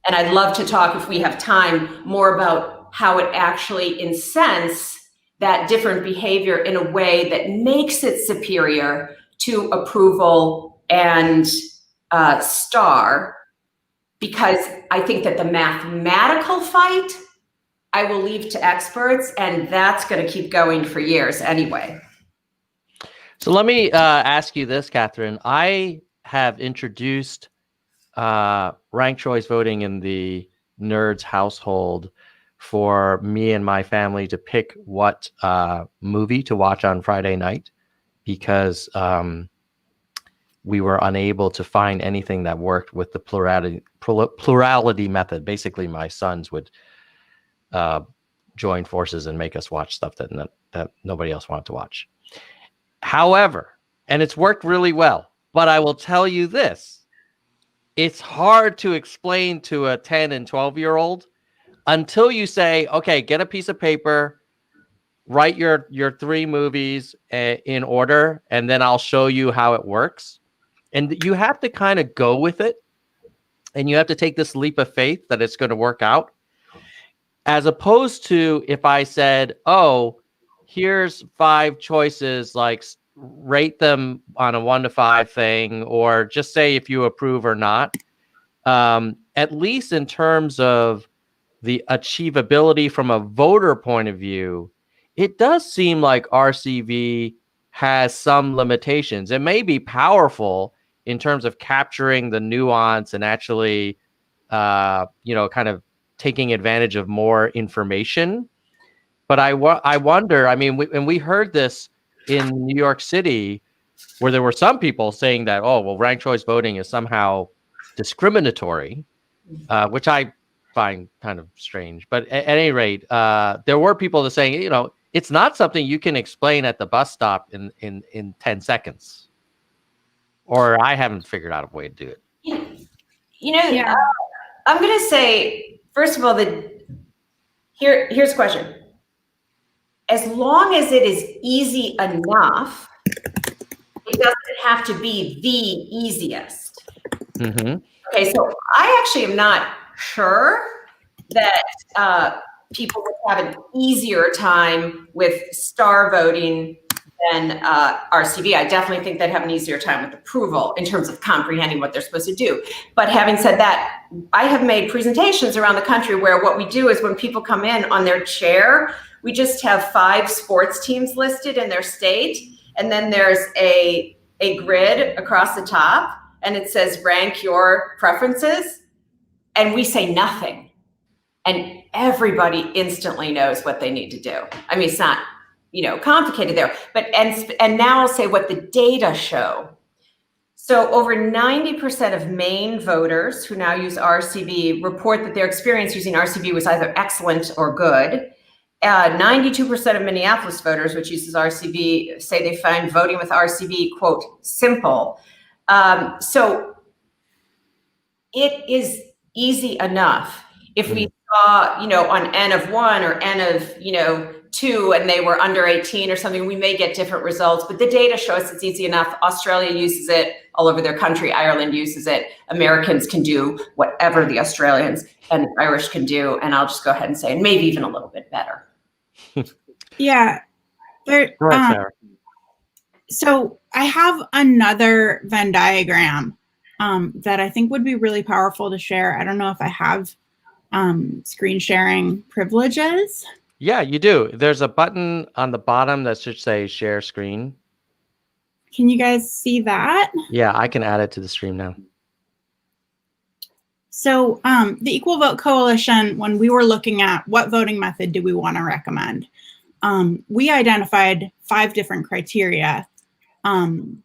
S3: And I'd love to talk, if we have time, more about how it actually incents that different behavior in a way that makes it superior to approval and star, because I think that the mathematical fight I will leave to experts, and that's going to keep going for years anyway.
S1: So let me ask you this, Katherine. I have introduced ranked choice voting in the Nerds household for me and my family to pick what movie to watch on Friday night, because we were unable to find anything that worked with the plurality method. Basically, my sons would join forces and make us watch stuff that nobody else wanted to watch. However, and it's worked really well, but I will tell you this, it's hard to explain to a 10 and 12-year-old until you say, okay, get a piece of paper, write your 3 movies in order, and then I'll show you how it works. And you have to kind of go with it, and you have to take this leap of faith that it's going to work out, as opposed to if I said, oh, here's 5 choices, like rate them on a 1 to 5 thing, or just say if you approve or not. At least in terms of the achievability from a voter point of view, it does seem like RCV has some limitations. It may be powerful in terms of capturing the nuance and actually, kind of taking advantage of more information. But I wonder, I mean, we heard this in New York City, where there were some people saying that, oh, well, ranked choice voting is somehow discriminatory, which I find kind of strange. But at any rate, there were people that saying, it's not something you can explain at the bus stop in 10 seconds. Or I haven't figured out a way to do it.
S2: Yeah.
S3: I'm going to say, first of all, here's a question. As long as it is easy enough, it doesn't have to be the easiest.
S1: Mm-hmm.
S3: Okay, so I actually am not sure that people would have an easier time with star voting than RCV. I definitely think they'd have an easier time with approval in terms of comprehending what they're supposed to do. But having said that, I have made presentations around the country where what we do is when people come in on their chair, we just have 5 sports teams listed in their state. And then there's a grid across the top, and it says rank your preferences. And we say nothing. and everybody instantly knows what they need to do. I mean, it's not, complicated there, but, and now I'll say what the data show. So over 90% of Maine voters who now use RCV report that their experience using RCV was either excellent or good. 92% of Minneapolis voters, which uses RCV, say they find voting with RCV, quote, simple. So it is easy enough. If we saw, on N of 1 or N of, 2, and they were under 18 or something, we may get different results, but the data show us it's easy enough. Australia uses it all over their country. Ireland uses it. Americans can do whatever the Australians and Irish can do. And I'll just go ahead and say, and maybe even a little bit better.
S2: Yeah. There,
S1: Go ahead, Sarah.
S2: So I have another Venn diagram that I think would be really powerful to share. I don't know if I have screen sharing privileges.
S1: Yeah, you do. There's a button on the bottom that should say share screen.
S2: Can you guys see that?
S1: Yeah, I can add it to the stream now.
S2: So the Equal Vote Coalition, when we were looking at what voting method do we want to recommend, we identified 5 different criteria. And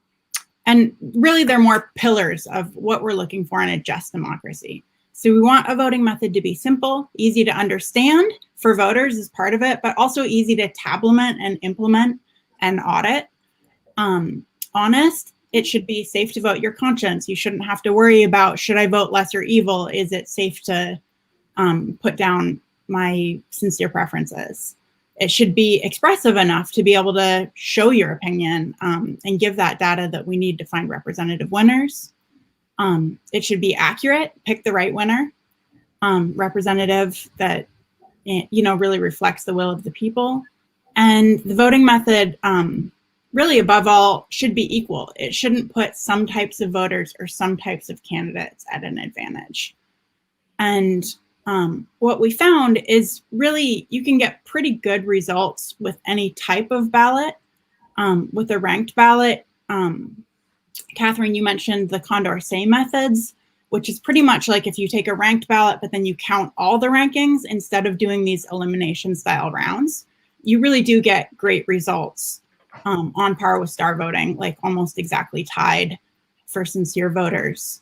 S2: really, they're more pillars of what we're looking for in a just democracy. So we want a voting method to be simple, easy to understand for voters as part of it, but also easy to tabulate and implement and audit. Honest, it should be safe to vote your conscience. You shouldn't have to worry about, should I vote lesser evil? Is it safe to put down my sincere preferences? It should be expressive enough to be able to show your opinion and give that data that we need to find representative winners. It should be accurate, pick the right winner, representative that really reflects the will of the people. And the voting method, really above all, should be equal. It shouldn't put some types of voters or some types of candidates at an advantage. And what we found is really you can get pretty good results with any type of ballot. With a ranked ballot, Katherine, you mentioned the Condorcet methods, which is pretty much like if you take a ranked ballot, but then you count all the rankings instead of doing these elimination style rounds, you really do get great results on par with star voting, like almost exactly tied for sincere voters.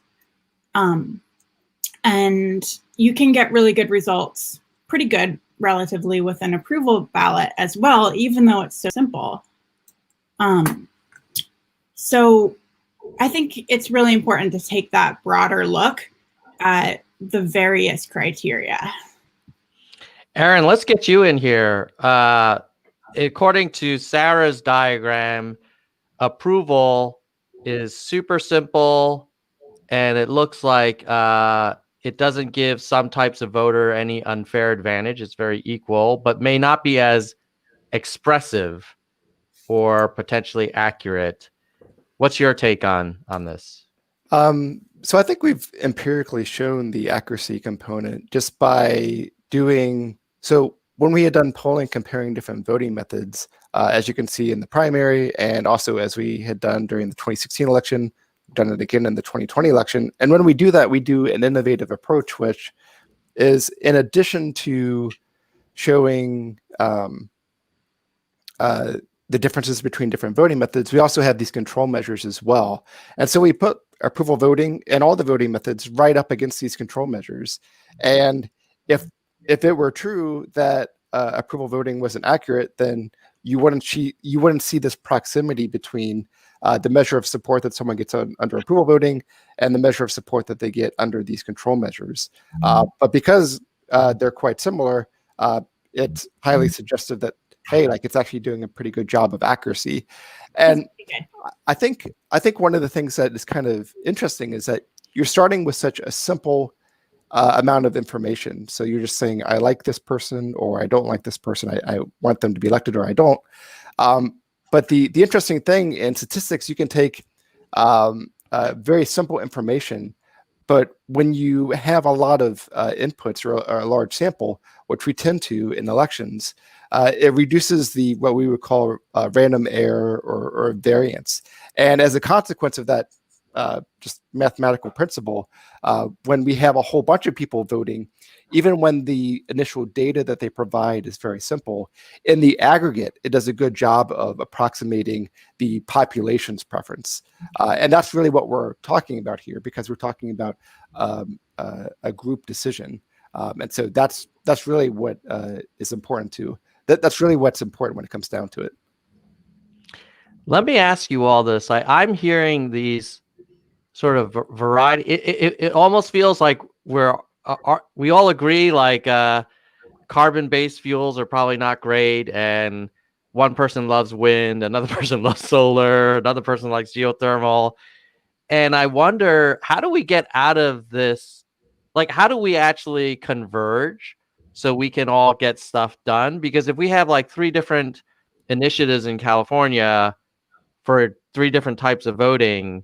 S2: And you can get really good results, pretty good relatively, with an approval ballot as well, even though it's so simple. So I think it's really important to take that broader look at the various criteria.
S1: Aaron, let's get you in here. According to Sarah's diagram, approval is super simple, and it looks like it doesn't give some types of voter any unfair advantage. It's very equal, but may not be as expressive or potentially accurate. What's your take on this?
S4: So I think we've empirically shown the accuracy component just by doing, so when we had done polling comparing different voting methods, as you can see in the primary, and also as we had done during the 2016 election, done it again in the 2020 election. And when we do that, we do an innovative approach, which is in addition to showing the differences between different voting methods, we also have these control measures as well. And so we put approval voting and all the voting methods right up against these control measures. And if it were true that approval voting wasn't accurate, then you wouldn't see this proximity between the measure of support that someone gets under approval voting and the measure of support that they get under these control measures. But because they're quite similar, it's highly suggestive that, hey, like it's actually doing a pretty good job of accuracy. And I think one of the things that is kind of interesting is that you're starting with such a simple amount of information. So you're just saying, I like this person or I don't like this person. I want them to be elected or I don't. But the interesting thing in statistics, you can take very simple information, but when you have a lot of inputs or a large sample, which we tend to in elections, it reduces what we would call random error or variance. And as a consequence of that just mathematical principle. When we have a whole bunch of people voting, even when the initial data that they provide is very simple, in the aggregate, it does a good job of approximating the population's preference. And that's really what we're talking about here, because we're talking about a group decision. And so that's really what is important too. That's really what's important when it comes down to it.
S1: Let me ask you all this. I'm hearing these sort of variety. It almost feels like we all agree like carbon-based fuels are probably not great, and one person loves wind, another person loves solar, another person likes geothermal. And I wonder, how do we get out of this? Like, how do we actually converge so we can all get stuff done? Because if we have like 3 different initiatives in California for 3 different types of voting,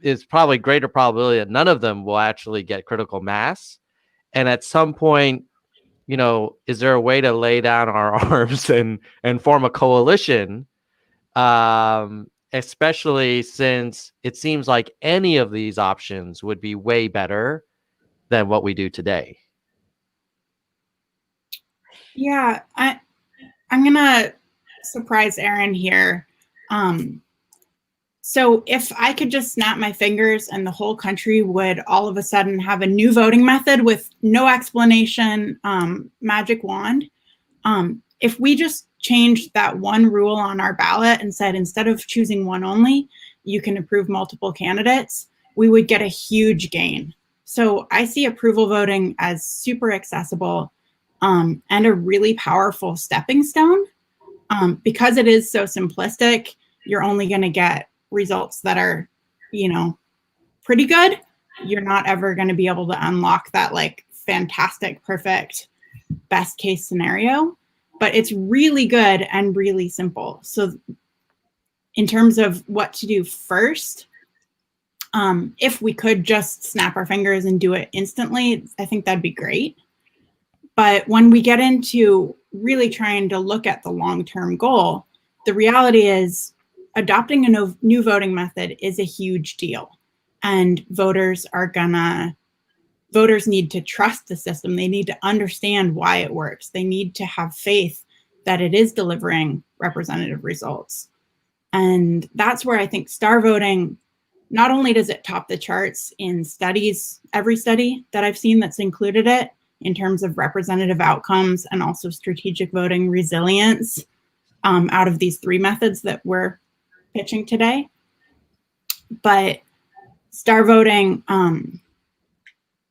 S1: it's probably greater probability that none of them will actually get critical mass. And at some point, is there a way to lay down our arms and form a coalition? Especially since it seems like any of these options would be way better than what we do today.
S2: Yeah, I'm gonna surprise Aaron here. So if I could just snap my fingers and the whole country would all of a sudden have a new voting method with no explanation, magic wand, if we just changed that one rule on our ballot and said, instead of choosing one only, you can approve multiple candidates, we would get a huge gain. So I see approval voting as super accessible and a really powerful stepping stone. Because it is so simplistic, you're only going to get results that are, pretty good. You're not ever going to be able to unlock that like fantastic, perfect, best case scenario, but it's really good and really simple. So in terms of what to do first, if we could just snap our fingers and do it instantly, I think that'd be great. But when we get into really trying to look at the long-term goal, the reality is adopting a new voting method is a huge deal. And voters need to trust the system. They need to understand why it works. They need to have faith that it is delivering representative results. And that's where I think star voting, not only does it top the charts in studies, every study that I've seen that's included it, in terms of representative outcomes and also strategic voting resilience out of these 3 methods that we're pitching today. But star voting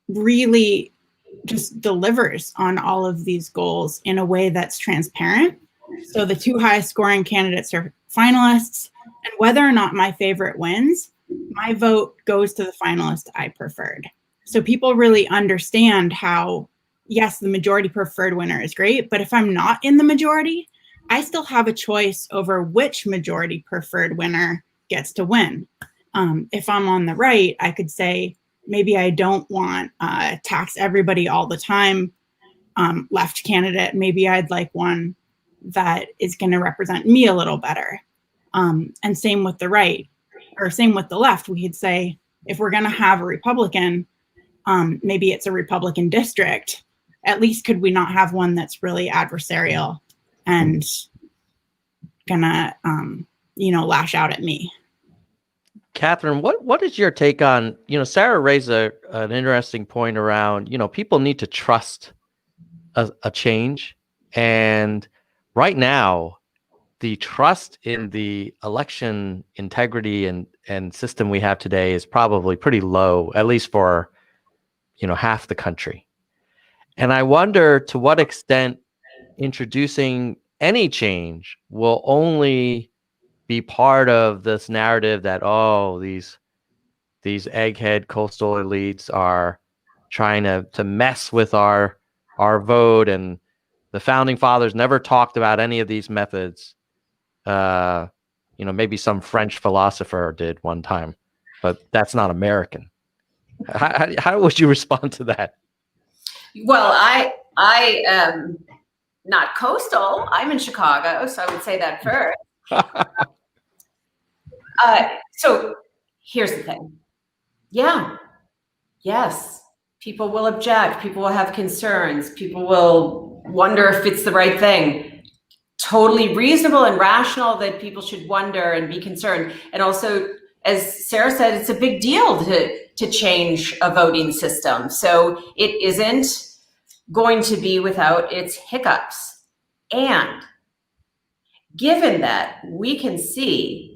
S2: really just delivers on all of these goals in a way that's transparent. So the 2 highest scoring candidates are finalists, and whether or not my favorite wins, my vote goes to the finalist I preferred. So people really understand how, yes, the majority preferred winner is great, but if I'm not in the majority, I still have a choice over which majority preferred winner gets to win. If I'm on the right, I could say, maybe I don't want tax everybody all the time left candidate. Maybe I'd like one that is going to represent me a little better. And same with the right, or same with the left. We could say, if we're going to have a Republican, maybe it's a Republican district. At least could we not have one that's really adversarial and gonna, lash out at me?
S1: Katherine, what is your take on, Sarah raised an interesting point around, people need to trust a change. And right now, the trust in the election integrity and system we have today is probably pretty low, at least for, half the country. And I wonder to what extent introducing any change will only be part of this narrative that, these egghead coastal elites are trying to mess with our vote, and the founding fathers never talked about any of these methods. Maybe some French philosopher did one time, but that's not American. How would you respond to that?
S3: Well, I am not coastal. I'm in Chicago, so I would say that first. So here's the thing. Yeah. Yes. People will object. People will have concerns. People will wonder if it's the right thing. Totally reasonable and rational that people should wonder and be concerned. And also, as Sarah said, it's a big deal to change a voting system. So it isn't going to be without its hiccups. And given that we can see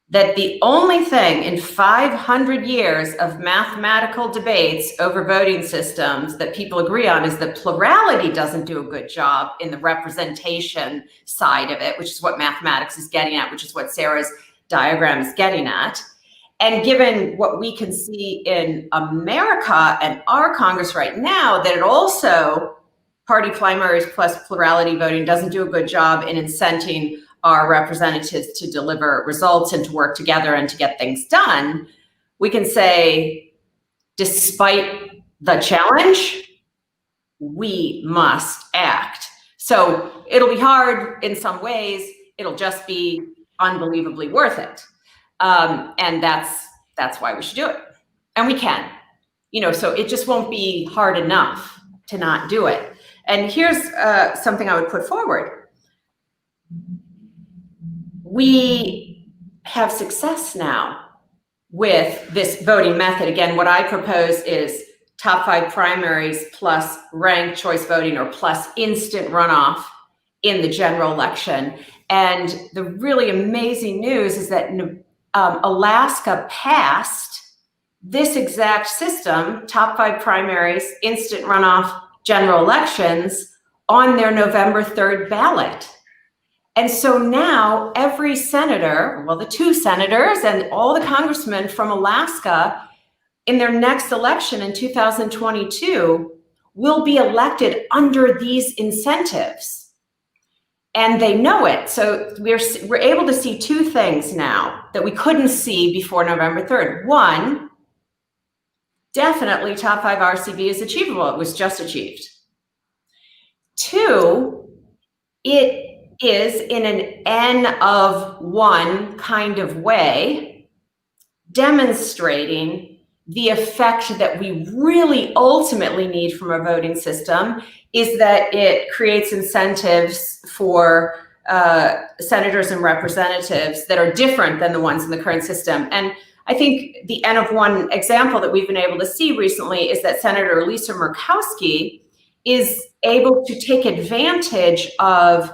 S3: that the only thing in 500 years of mathematical debates over voting systems that people agree on is that plurality doesn't do a good job in the representation side of it, which is what mathematics is getting at, which is what Sarah's diagram is getting at. And given what we can see in America and our Congress right now, that it also, party primaries plus plurality voting doesn't do a good job in incenting our representatives to deliver results and to work together and to get things done, we can say, despite the challenge, we must act. So it'll be hard in some ways, it'll just be unbelievably worth it. And that's why we should do it. And we can, so it just won't be hard enough to not do it. And here's something I would put forward. We have success now with this voting method. Again, what I propose is top 5 primaries plus ranked choice voting or plus instant runoff in the general election. And the really amazing news is that Alaska passed this exact system, top 5 primaries, instant runoff, general elections, on their November 3rd ballot. And so now every senator, well, the 2 senators and all the congressmen from Alaska in their next election in 2022 will be elected under these incentives. And they know it. So we're able to see 2 things now that we couldn't see before November 3rd. One, definitely top 5 RCV is achievable. It was just achieved. 2, it is in an N of 1 kind of way, demonstrating the effect that we really ultimately need from a voting system is that it creates incentives for senators and representatives that are different than the ones in the current system. And I think the N of 1 example that we've been able to see recently is that Senator Lisa Murkowski is able to take advantage of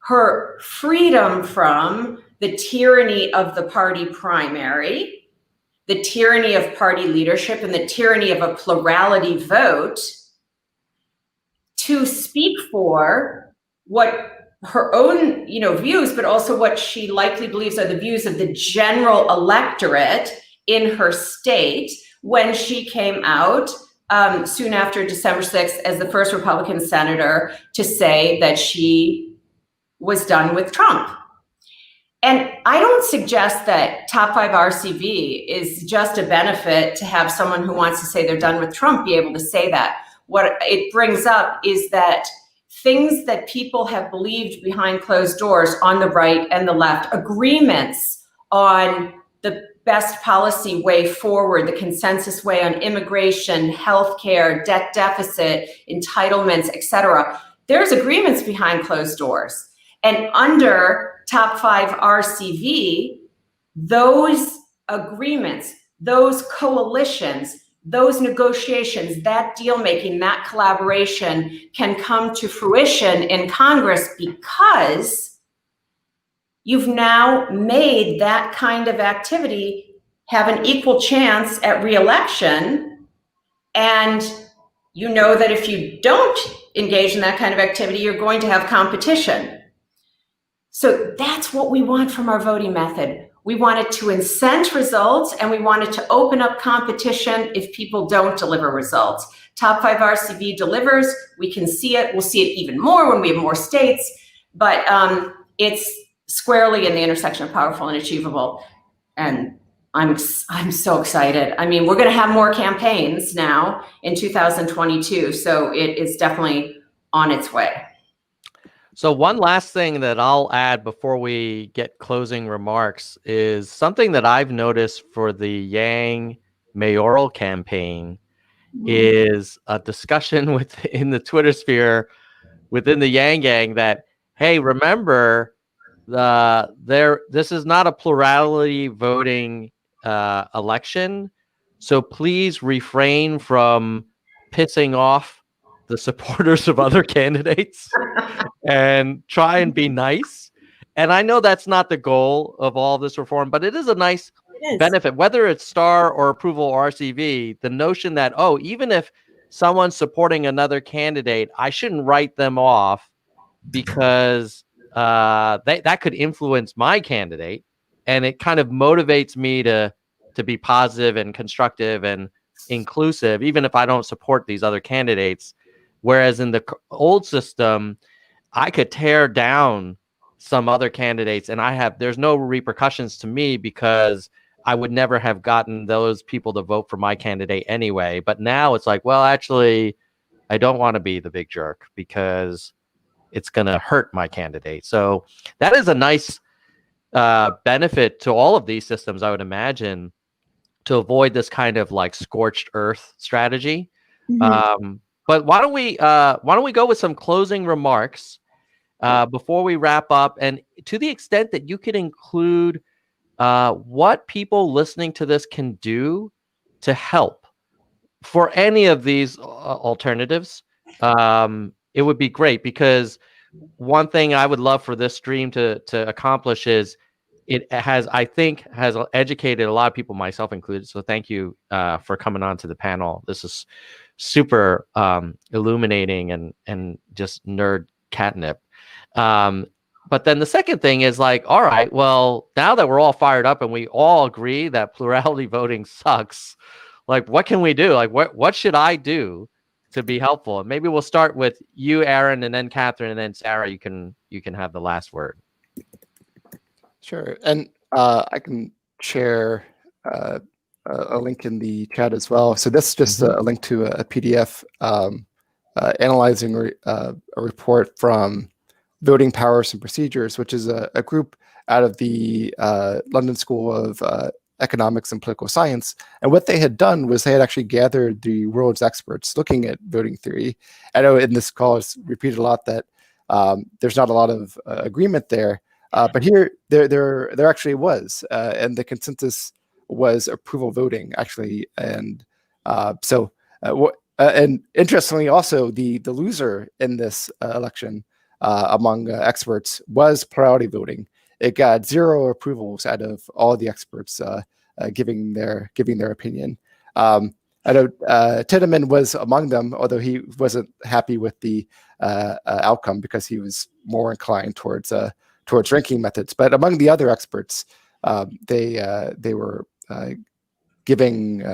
S3: her freedom from the tyranny of the party primary, the tyranny of party leadership, and the tyranny of a plurality vote to speak for what her own, views, but also what she likely believes are the views of the general electorate in her state when she came out soon after December 6th as the first Republican senator to say that she was done with Trump. And I don't suggest that top 5 RCV is just a benefit to have someone who wants to say they're done with Trump be able to say that. What it brings up is that things that people have believed behind closed doors on the right and the left, agreements on the best policy way forward, the consensus way on immigration, healthcare, debt deficit, entitlements, etc. There's agreements behind closed doors. And under top 5 RCV, those agreements, those coalitions, those negotiations, that deal making, that collaboration can come to fruition in Congress because you've now made that kind of activity have an equal chance at re-election. And you know that if you don't engage in that kind of activity, you're going to have competition. So that's what we want from our voting method. We want it to incent results, and we want it to open up competition if people don't deliver results. Top 5 RCV delivers. We can see it. We'll see it even more when we have more states, but it's squarely in the intersection of powerful and achievable. And I'm so excited. I mean, we're going to have more campaigns now in 2022, so it is definitely on its way.
S1: So one last thing that I'll add before we get closing remarks is something that I've noticed for the Yang mayoral campaign is a discussion within the Twitter sphere within the Yang gang that, hey, remember this is not a plurality voting election, so please refrain from pissing off the supporters of other candidates and try and be nice. And I know that's not the goal of all this reform, but it is a nice benefit, whether it's star or approval or RCV, the notion that, oh, even if someone's supporting another candidate, I shouldn't write them off because that could influence my candidate. And it kind of motivates me to be positive and constructive and inclusive, even if I don't support these other candidates. Whereas in the old system, I could tear down some other candidates and there's no repercussions to me because I would never have gotten those people to vote for my candidate anyway. But now it's like, well, actually, I don't want to be the big jerk because it's going to hurt my candidate. So that is a nice benefit to all of these systems, I would imagine, to avoid this kind of like scorched earth strategy. But why don't we go with some closing remarks before we wrap up, and to the extent that you could include what people listening to this can do to help for any of these alternatives, it would be great, because one thing I would love for this stream to accomplish is it has, I think, has educated a lot of people, myself included. So thank you for coming on to the panel. This is super illuminating and just nerd catnip. But then the second thing is like, all right, well, now that we're all fired up and we all agree that plurality voting sucks, like, what can we do? Like, what should I do to be helpful? And maybe we'll start with you, Aaron, and then Katherine, and then Sarah, you can have the last word.
S4: Sure. And I can share a link in the chat as well. So this is just a link to a PDF analyzing a report from Voting Powers and Procedures, which is a group out of the London School of Economics and Political Science. And what they had done was they had actually gathered the world's experts looking at voting theory. I know in this call it's repeated a lot that there's not a lot of agreement there. But here, there actually was, and the consensus was approval voting, actually. And and interestingly, also the loser in this election among experts was plurality voting. It got 0 approvals out of all the experts giving their opinion. I know Tiedemann was among them, although he wasn't happy with the outcome because he was more inclined towards ranking methods. But among the other experts, they were giving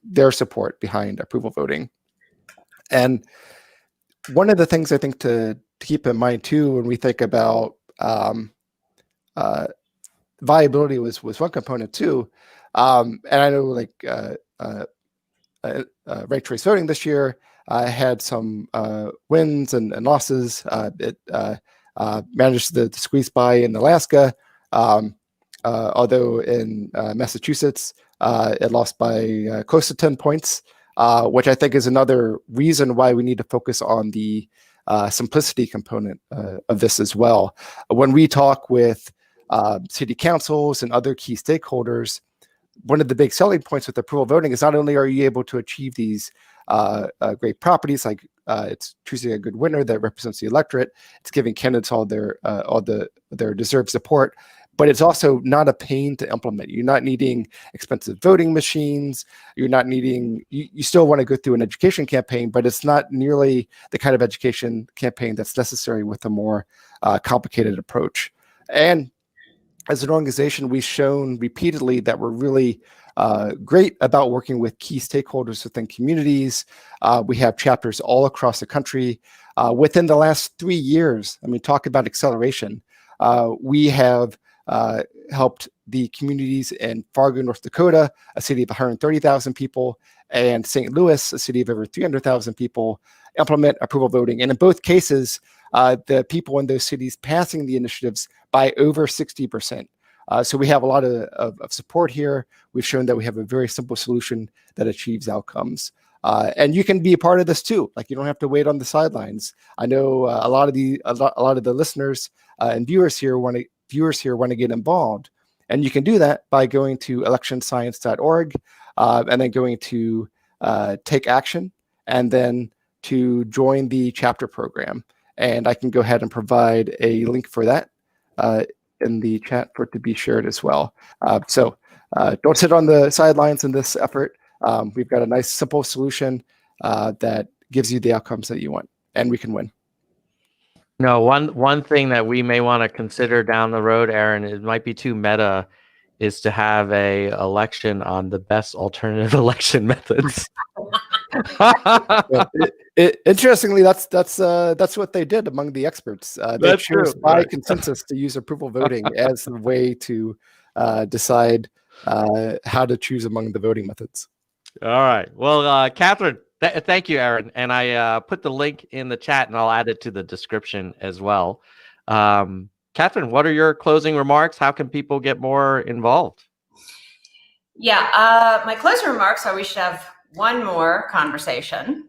S4: their support behind approval voting. And one of the things I think to keep in mind too, when we think about viability was one component too. And I know like ranked choice voting this year had some wins and losses. It managed to squeeze by in Alaska, although in Massachusetts it lost by close to 10 points, which I think is another reason why we need to focus on the simplicity component of this as well. When we talk with city councils and other key stakeholders, one of the big selling points with approval voting is not only are you able to achieve these great properties, like it's choosing a good winner that represents the electorate, it's giving candidates all their deserved support, but it's also not a pain to implement. You're not needing expensive voting machines. You're not needing, you still want to go through an education campaign, but it's not nearly the kind of education campaign that's necessary with a more complicated approach. And as an organization, we've shown repeatedly that we're really great about working with key stakeholders within communities. We have chapters all across the country. Within the last 3 years, I mean, talk about acceleration. We have helped the communities in Fargo, North Dakota, a city of 130,000 people, and St. Louis, a city of over 300,000 people, implement approval voting. And in both cases, the people in those cities passing the initiatives by over 60%. So we have a lot of support here. We've shown that we have a very simple solution that achieves outcomes. And you can be a part of this too. Like, you don't have to wait on the sidelines. I know a lot of the listeners and viewers here want to get involved, and you can do that by going to electionscience.org and then going to take action, and then to join the chapter program. And I can go ahead and provide a link for that in the chat for it to be shared as well. So don't sit on the sidelines in this effort. We've got a nice, simple solution that gives you the outcomes that you want, and we can win.
S1: No, one thing that we may want to consider down the road, Aaron, it might be too meta, is to have a election on the best alternative election methods.
S4: Interestingly, that's what they did among the experts. They chose by consensus to use approval voting as the way to decide how to choose among the voting methods.
S1: All right. Well, Katherine, thank you, Aaron. And I put the link in the chat, and I'll add it to the description as well. Katherine, what are your closing remarks? How can people get more involved?
S3: Yeah, my closing remarks are we should have one more conversation.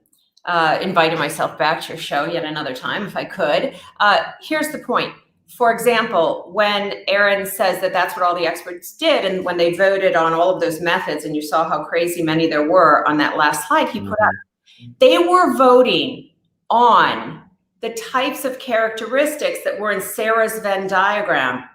S3: Inviting myself back to your show yet another time if I could. Here's the point. For example, when Aaron says that that's what all the experts did, and when they voted on all of those methods, and you saw how crazy many there were on that last slide he put up, they were voting on the types of characteristics that were in Sarah's Venn diagram,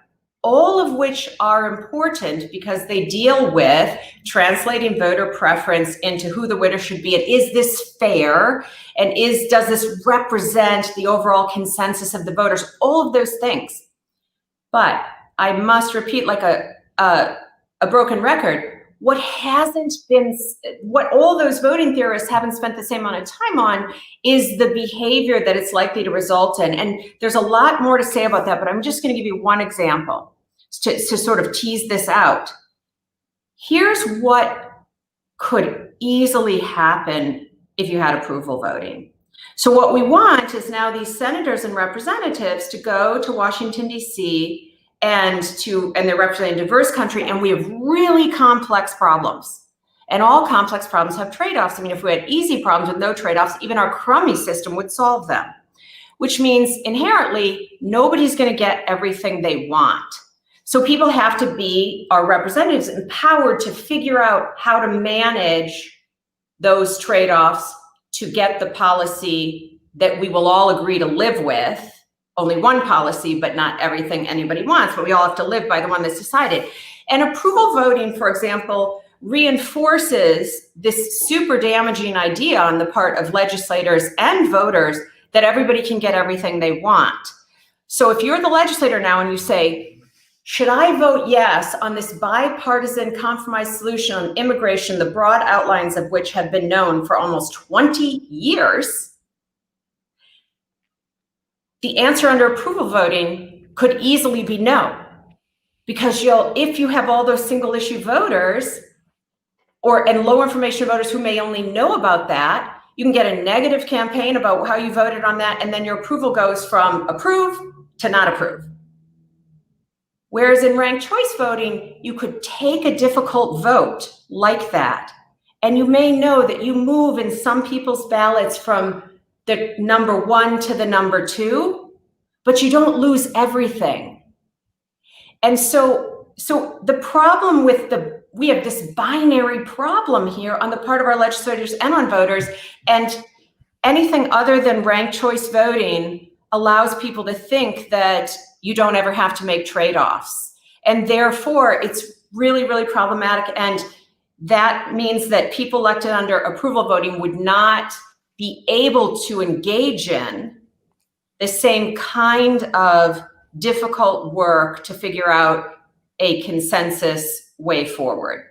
S3: all of which are important because they deal with translating voter preference into who the winner should be, and is this fair, and does this represent the overall consensus of the voters, all of those things. But I must repeat, like a broken record, what all those voting theorists haven't spent the same amount of time on is the behavior that it's likely to result in. And there's a lot more to say about that, but I'm just going to give you one example to sort of tease this out. Here's what could easily happen if you had approval voting. So what we want is now these senators and representatives to go to Washington, D.C., and they're representing a diverse country, and we have really complex problems. And all complex problems have trade-offs. I mean, if we had easy problems with no trade-offs, even our crummy system would solve them, which means inherently nobody's going to get everything they want. So people have to be, our representatives, empowered to figure out how to manage those trade-offs to get the policy that we will all agree to live with. Only one policy, but not everything anybody wants, but we all have to live by the one that's decided. And approval voting, for example, reinforces this super damaging idea on the part of legislators and voters that everybody can get everything they want. So if you're the legislator now and you say, should I vote yes on this bipartisan compromise solution on immigration, the broad outlines of which have been known for almost 20 years? The answer under approval voting could easily be no, because if you have all those single issue voters and low information voters who may only know about that, you can get a negative campaign about how you voted on that, and then your approval goes from approve to not approve. Whereas in ranked choice voting, you could take a difficult vote like that, and you may know that you move in some people's ballots from the number 1 to the number 2, but you don't lose everything. And so the problem we have this binary problem here on the part of our legislators and on voters, and anything other than ranked choice voting allows people to think that you don't ever have to make trade-offs. And therefore, it's really, really problematic. And that means that people elected under approval voting would not be able to engage in the same kind of difficult work to figure out a consensus way forward.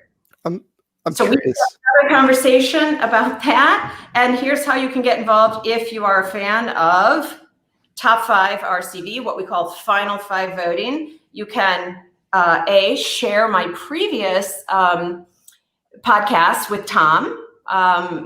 S4: I'm
S3: so
S4: curious.
S3: We have a conversation about that, and here's how you can get involved if you are a fan of Top 5 RCV, what we call Final 5 voting. You can share my previous podcast with Tom.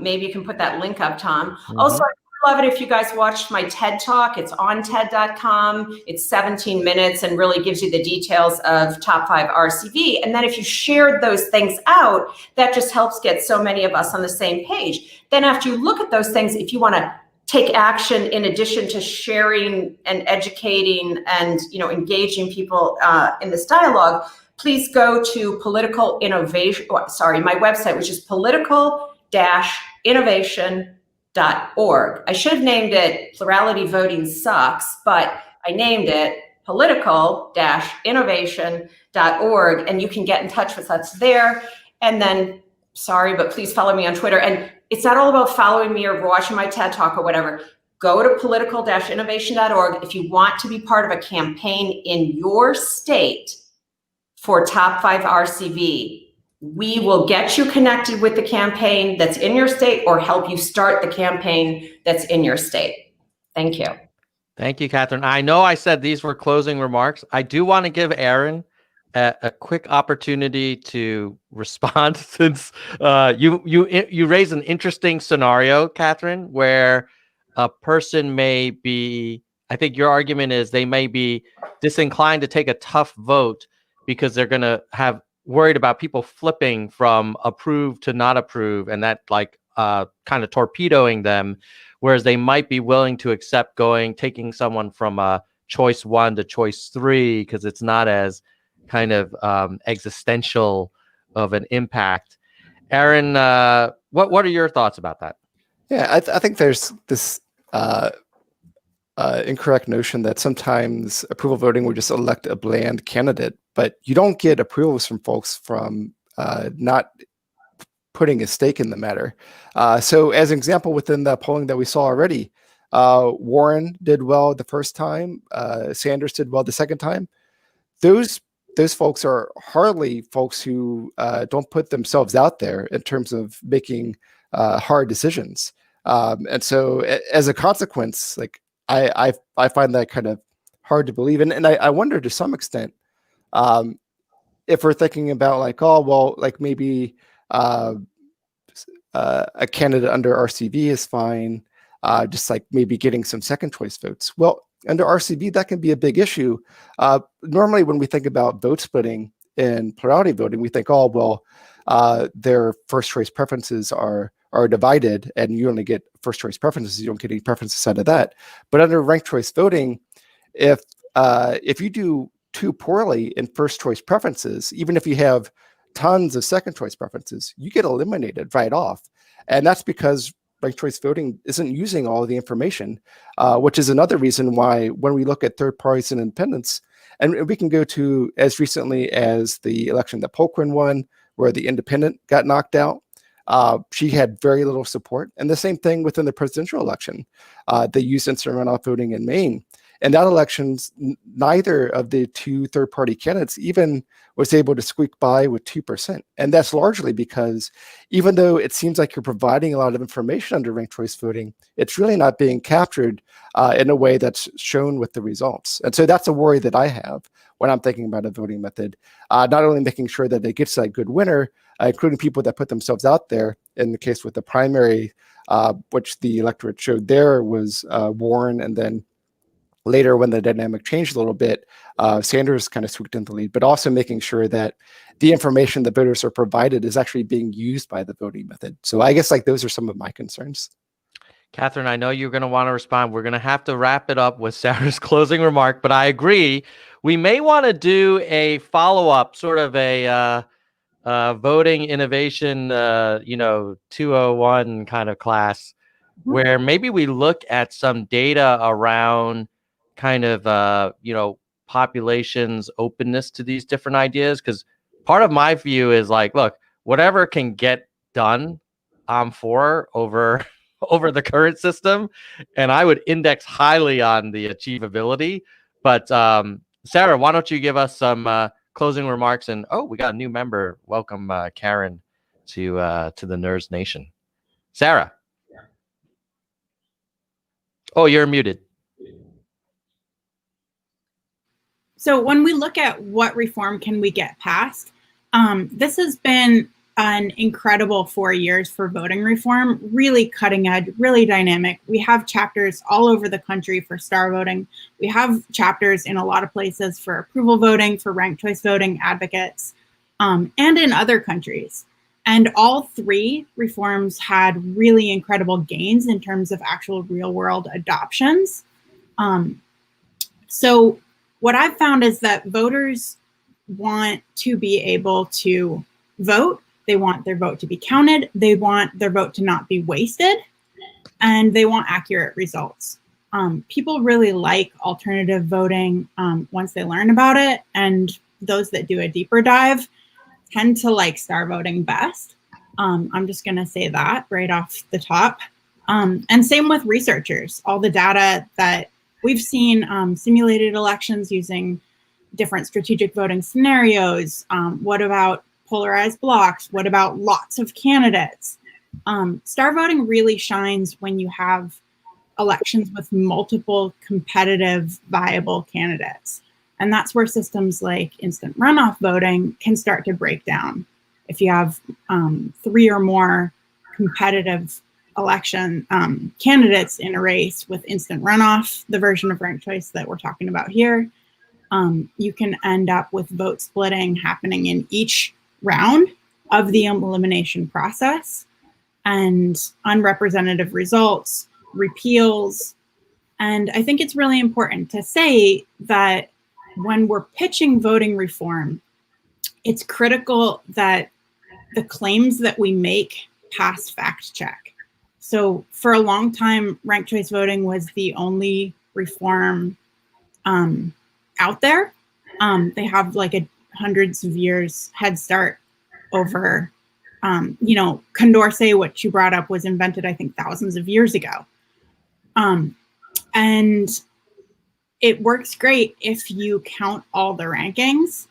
S3: Maybe you can put that link up, Tom. Also, I love it if you guys watched my TED Talk. It's on TED.com. It's 17 minutes and really gives you the details of top 5 RCV. And then if you shared those things out, that just helps get so many of us on the same page. Then after you look at those things, if you want to take action in addition to sharing and educating and engaging people in this dialogue, please go to political innovation. My website, which is political-innovation.org. I should have named it Plurality Voting Sucks, but I named it political-innovation.org, and you can get in touch with us there. And then, sorry, but please follow me on Twitter. And it's not all about following me or watching my TED Talk or whatever. Go to political-innovation.org if you want to be part of a campaign in your state for top 5 RCV. We will get you connected with the campaign that's in your state or help you start the campaign that's in your state. Thank you.
S1: Thank you, Katherine. I know I said these were closing remarks. I do want to give Aaron a quick opportunity to respond, since you raised an interesting scenario, Katherine, where a person may be, I think your argument is they may be disinclined to take a tough vote because they're going to have worried about people flipping from approve to not approve, and that kind of torpedoing them, whereas they might be willing to accept taking someone from choice 1 to choice 3 because it's not as kind of existential of an impact. Aaron, what are your thoughts about that?
S4: Yeah, I think there's this incorrect notion that sometimes approval voting would just elect a bland candidate, but you don't get approvals from folks from not putting a stake in the matter. So as an example, within the polling that we saw already, Warren did well the first time, Sanders did well the second time. Those folks are hardly folks who don't put themselves out there in terms of making hard decisions. And so as a consequence, I find that kind of hard to believe. And I wonder to some extent, if we're thinking about maybe a candidate under RCV is fine, just maybe getting some second choice votes. Well, under RCV, that can be a big issue. Normally, when we think about vote splitting in plurality voting, we think, their first choice preferences are divided, and you only get first choice preferences. You don't get any preferences out of that. But under ranked choice voting, if you do too poorly in first choice preferences, even if you have tons of second choice preferences, you get eliminated right off. And that's because ranked choice voting isn't using all of the information, which is another reason why when we look at third parties and independents, and we can go to as recently as the election that Polkrin won, where the independent got knocked out, she had very little support. And the same thing within the presidential election. They used instant runoff voting in Maine. And that election, neither of the two third-party candidates even was able to squeak by with 2%. And that's largely because even though it seems like you're providing a lot of information under ranked choice voting, it's really not being captured in a way that's shown with the results. And so that's a worry that I have when I'm thinking about a voting method, not only making sure that it gets that good winner, including people that put themselves out there. In the case with the primary, which the electorate showed there was Warren, and then later, when the dynamic changed a little bit, Sanders kind of swooped in the lead, but also making sure that the information that voters are provided is actually being used by the voting method. So I guess those are some of my concerns.
S1: Katherine, I know you're going to want to respond. We're going to have to wrap it up with Sarah's closing remark, but I agree. We may want to do a follow-up, sort of a voting innovation, 201 kind of class, where maybe we look at some data around kind of, population's openness to these different ideas. Because part of my view is look, whatever can get done, I'm for over the current system. And I would index highly on the achievability. But Sarah, why don't you give us some closing remarks? And we got a new member. Welcome, Karen, to the Nerds Nation. Sarah. Oh, you're muted. So
S2: when we look at what reform can we get passed, this has been an incredible 4 years for voting reform, really cutting edge, really dynamic. We have chapters all over the country for star voting. We have chapters in a lot of places for approval voting, for ranked choice voting advocates, and in other countries. And all 3 reforms had really incredible gains in terms of actual real world adoptions. So what I've found is that voters want to be able to vote. They want their vote to be counted. They want their vote to not be wasted. And they want accurate results. People really like alternative voting once they learn about it. And those that do a deeper dive tend to like star voting best. I'm just going to say that right off the top. And same with researchers. All the data that we've seen, simulated elections using different strategic voting scenarios. What about polarized blocks? What about lots of candidates? Star voting really shines when you have elections with multiple competitive, viable candidates. And that's where systems like instant runoff voting can start to break down. If you have 3 or more competitive election candidates in a race with instant runoff, the version of ranked choice that we're talking about here, you can end up with vote splitting happening in each round of the elimination process, and unrepresentative results, repeals. And I think it's really important to say that when we're pitching voting reform, it's critical that the claims that we make pass fact check. So for a long time, ranked choice voting was the only reform out there. They have like a hundreds of years head start over, Condorcet, what you brought up, was invented, I think, thousands of years ago. And it works great if you count all the rankings,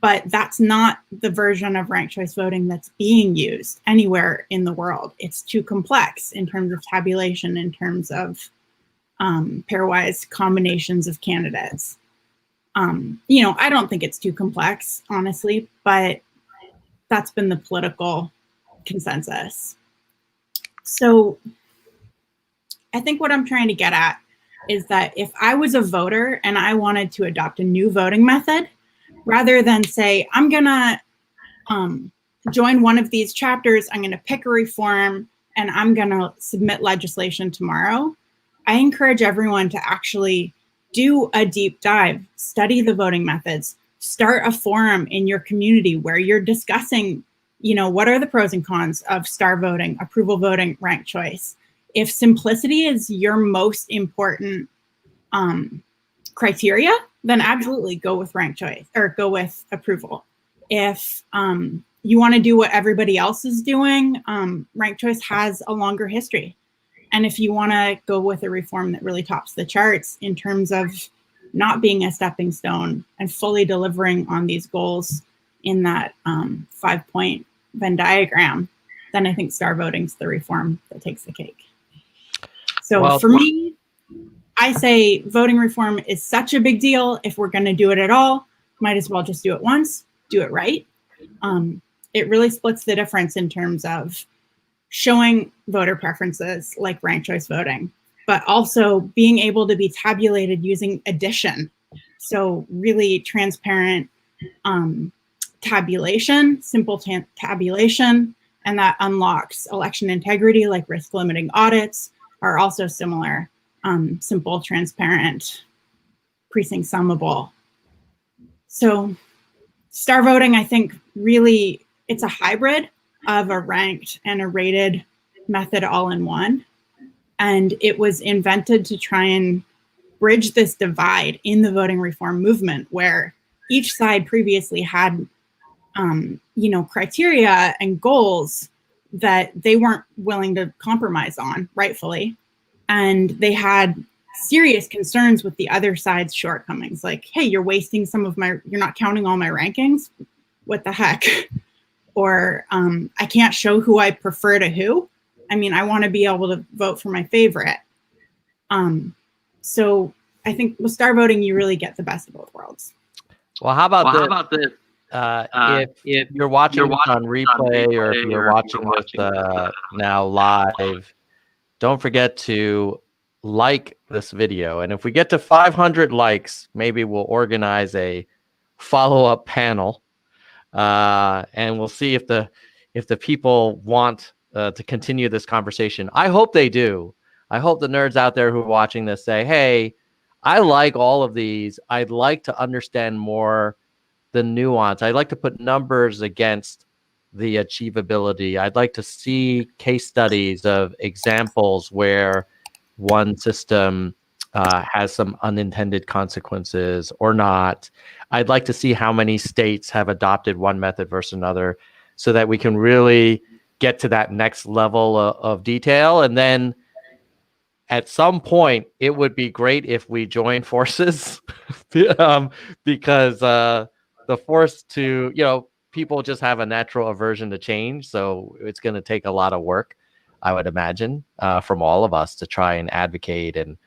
S2: but that's not the version of ranked choice voting that's being used anywhere in the world. It's too complex in terms of tabulation, in terms of pairwise combinations of candidates. I don't think it's too complex, honestly, but that's been the political consensus. So I think what I'm trying to get at is that if I was a voter and I wanted to adopt a new voting method, rather than say, I'm gonna join one of these chapters, I'm gonna pick a reform, and I'm gonna submit legislation tomorrow, I encourage everyone to actually do a deep dive, study the voting methods, start a forum in your community where you're discussing, what are the pros and cons of star voting, approval voting, ranked choice. If simplicity is your most important criteria, then absolutely go with ranked choice or go with approval. If you want to do what everybody else is doing, ranked choice has a longer history. And if you want to go with a reform that really tops the charts in terms of not being a stepping stone and fully delivering on these goals in that 5-point Venn diagram, then I think star voting's the reform that takes the cake. So for me, I say voting reform is such a big deal. If we're going to do it at all, might as well just do it once, do it right. It really splits the difference in terms of showing voter preferences like ranked choice voting, but also being able to be tabulated using addition. So really transparent tabulation, simple tabulation, and that unlocks election integrity, like risk limiting audits are also similar, simple, transparent, precinct summable. So star voting, I think really it's a hybrid of a ranked and a rated method all in one. And it was invented to try and bridge this divide in the voting reform movement where each side previously had, criteria and goals that they weren't willing to compromise on, rightfully. And they had serious concerns with the other side's shortcomings. Like, hey, you're wasting you're not counting all my rankings. What the heck? Or I can't show who I prefer to who. I mean, I want to be able to vote for my favorite. So I think with star voting, you really get the best of both worlds.
S1: Well, how about if you're watching this on replay or if you're watching this now live, don't forget to like this video. And if we get to 500 likes, maybe we'll organize a follow-up panel, and we'll see if the people want to continue this conversation. I hope they do. I hope the nerds out there who are watching this say, hey, I like all of these. I'd like to understand more the nuance. I'd like to put numbers against the achievability. I'd like to see case studies of examples where one system has some unintended consequences or not. I'd like to see how many states have adopted one method versus another so that we can really get to that next level of detail. And then at some point, it would be great if we join forces because the force to, people just have a natural aversion to change. So it's going to take a lot of work, I would imagine, from all of us to try and advocate and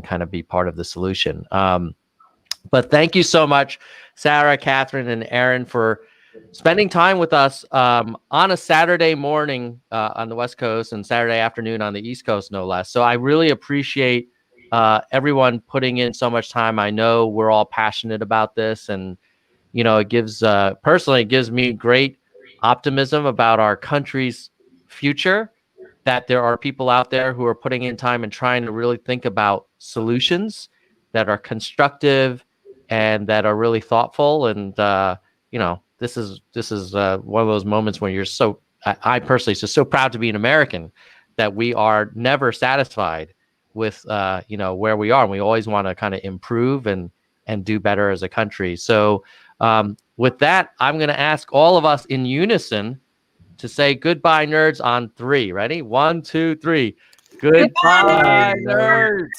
S1: kind of be part of the solution. But thank you so much, Sarah, Katherine, and Aaron, for spending time with us on a Saturday morning on the West Coast and Saturday afternoon on the East Coast, no less. So I really appreciate everyone putting in so much time. I know we're all passionate about this, and it gives personally, it gives me great optimism about our country's future, that there are people out there who are putting in time and trying to really think about solutions that are constructive and that are really thoughtful. And this is one of those moments when you're I personally just so proud to be an American, that we are never satisfied with where we are, and we always want to kind of improve and do better as a country. So with that, I'm going to ask all of us in unison to say goodbye, nerds, on 3. Ready? 1, 2, 3. Goodbye, nerds.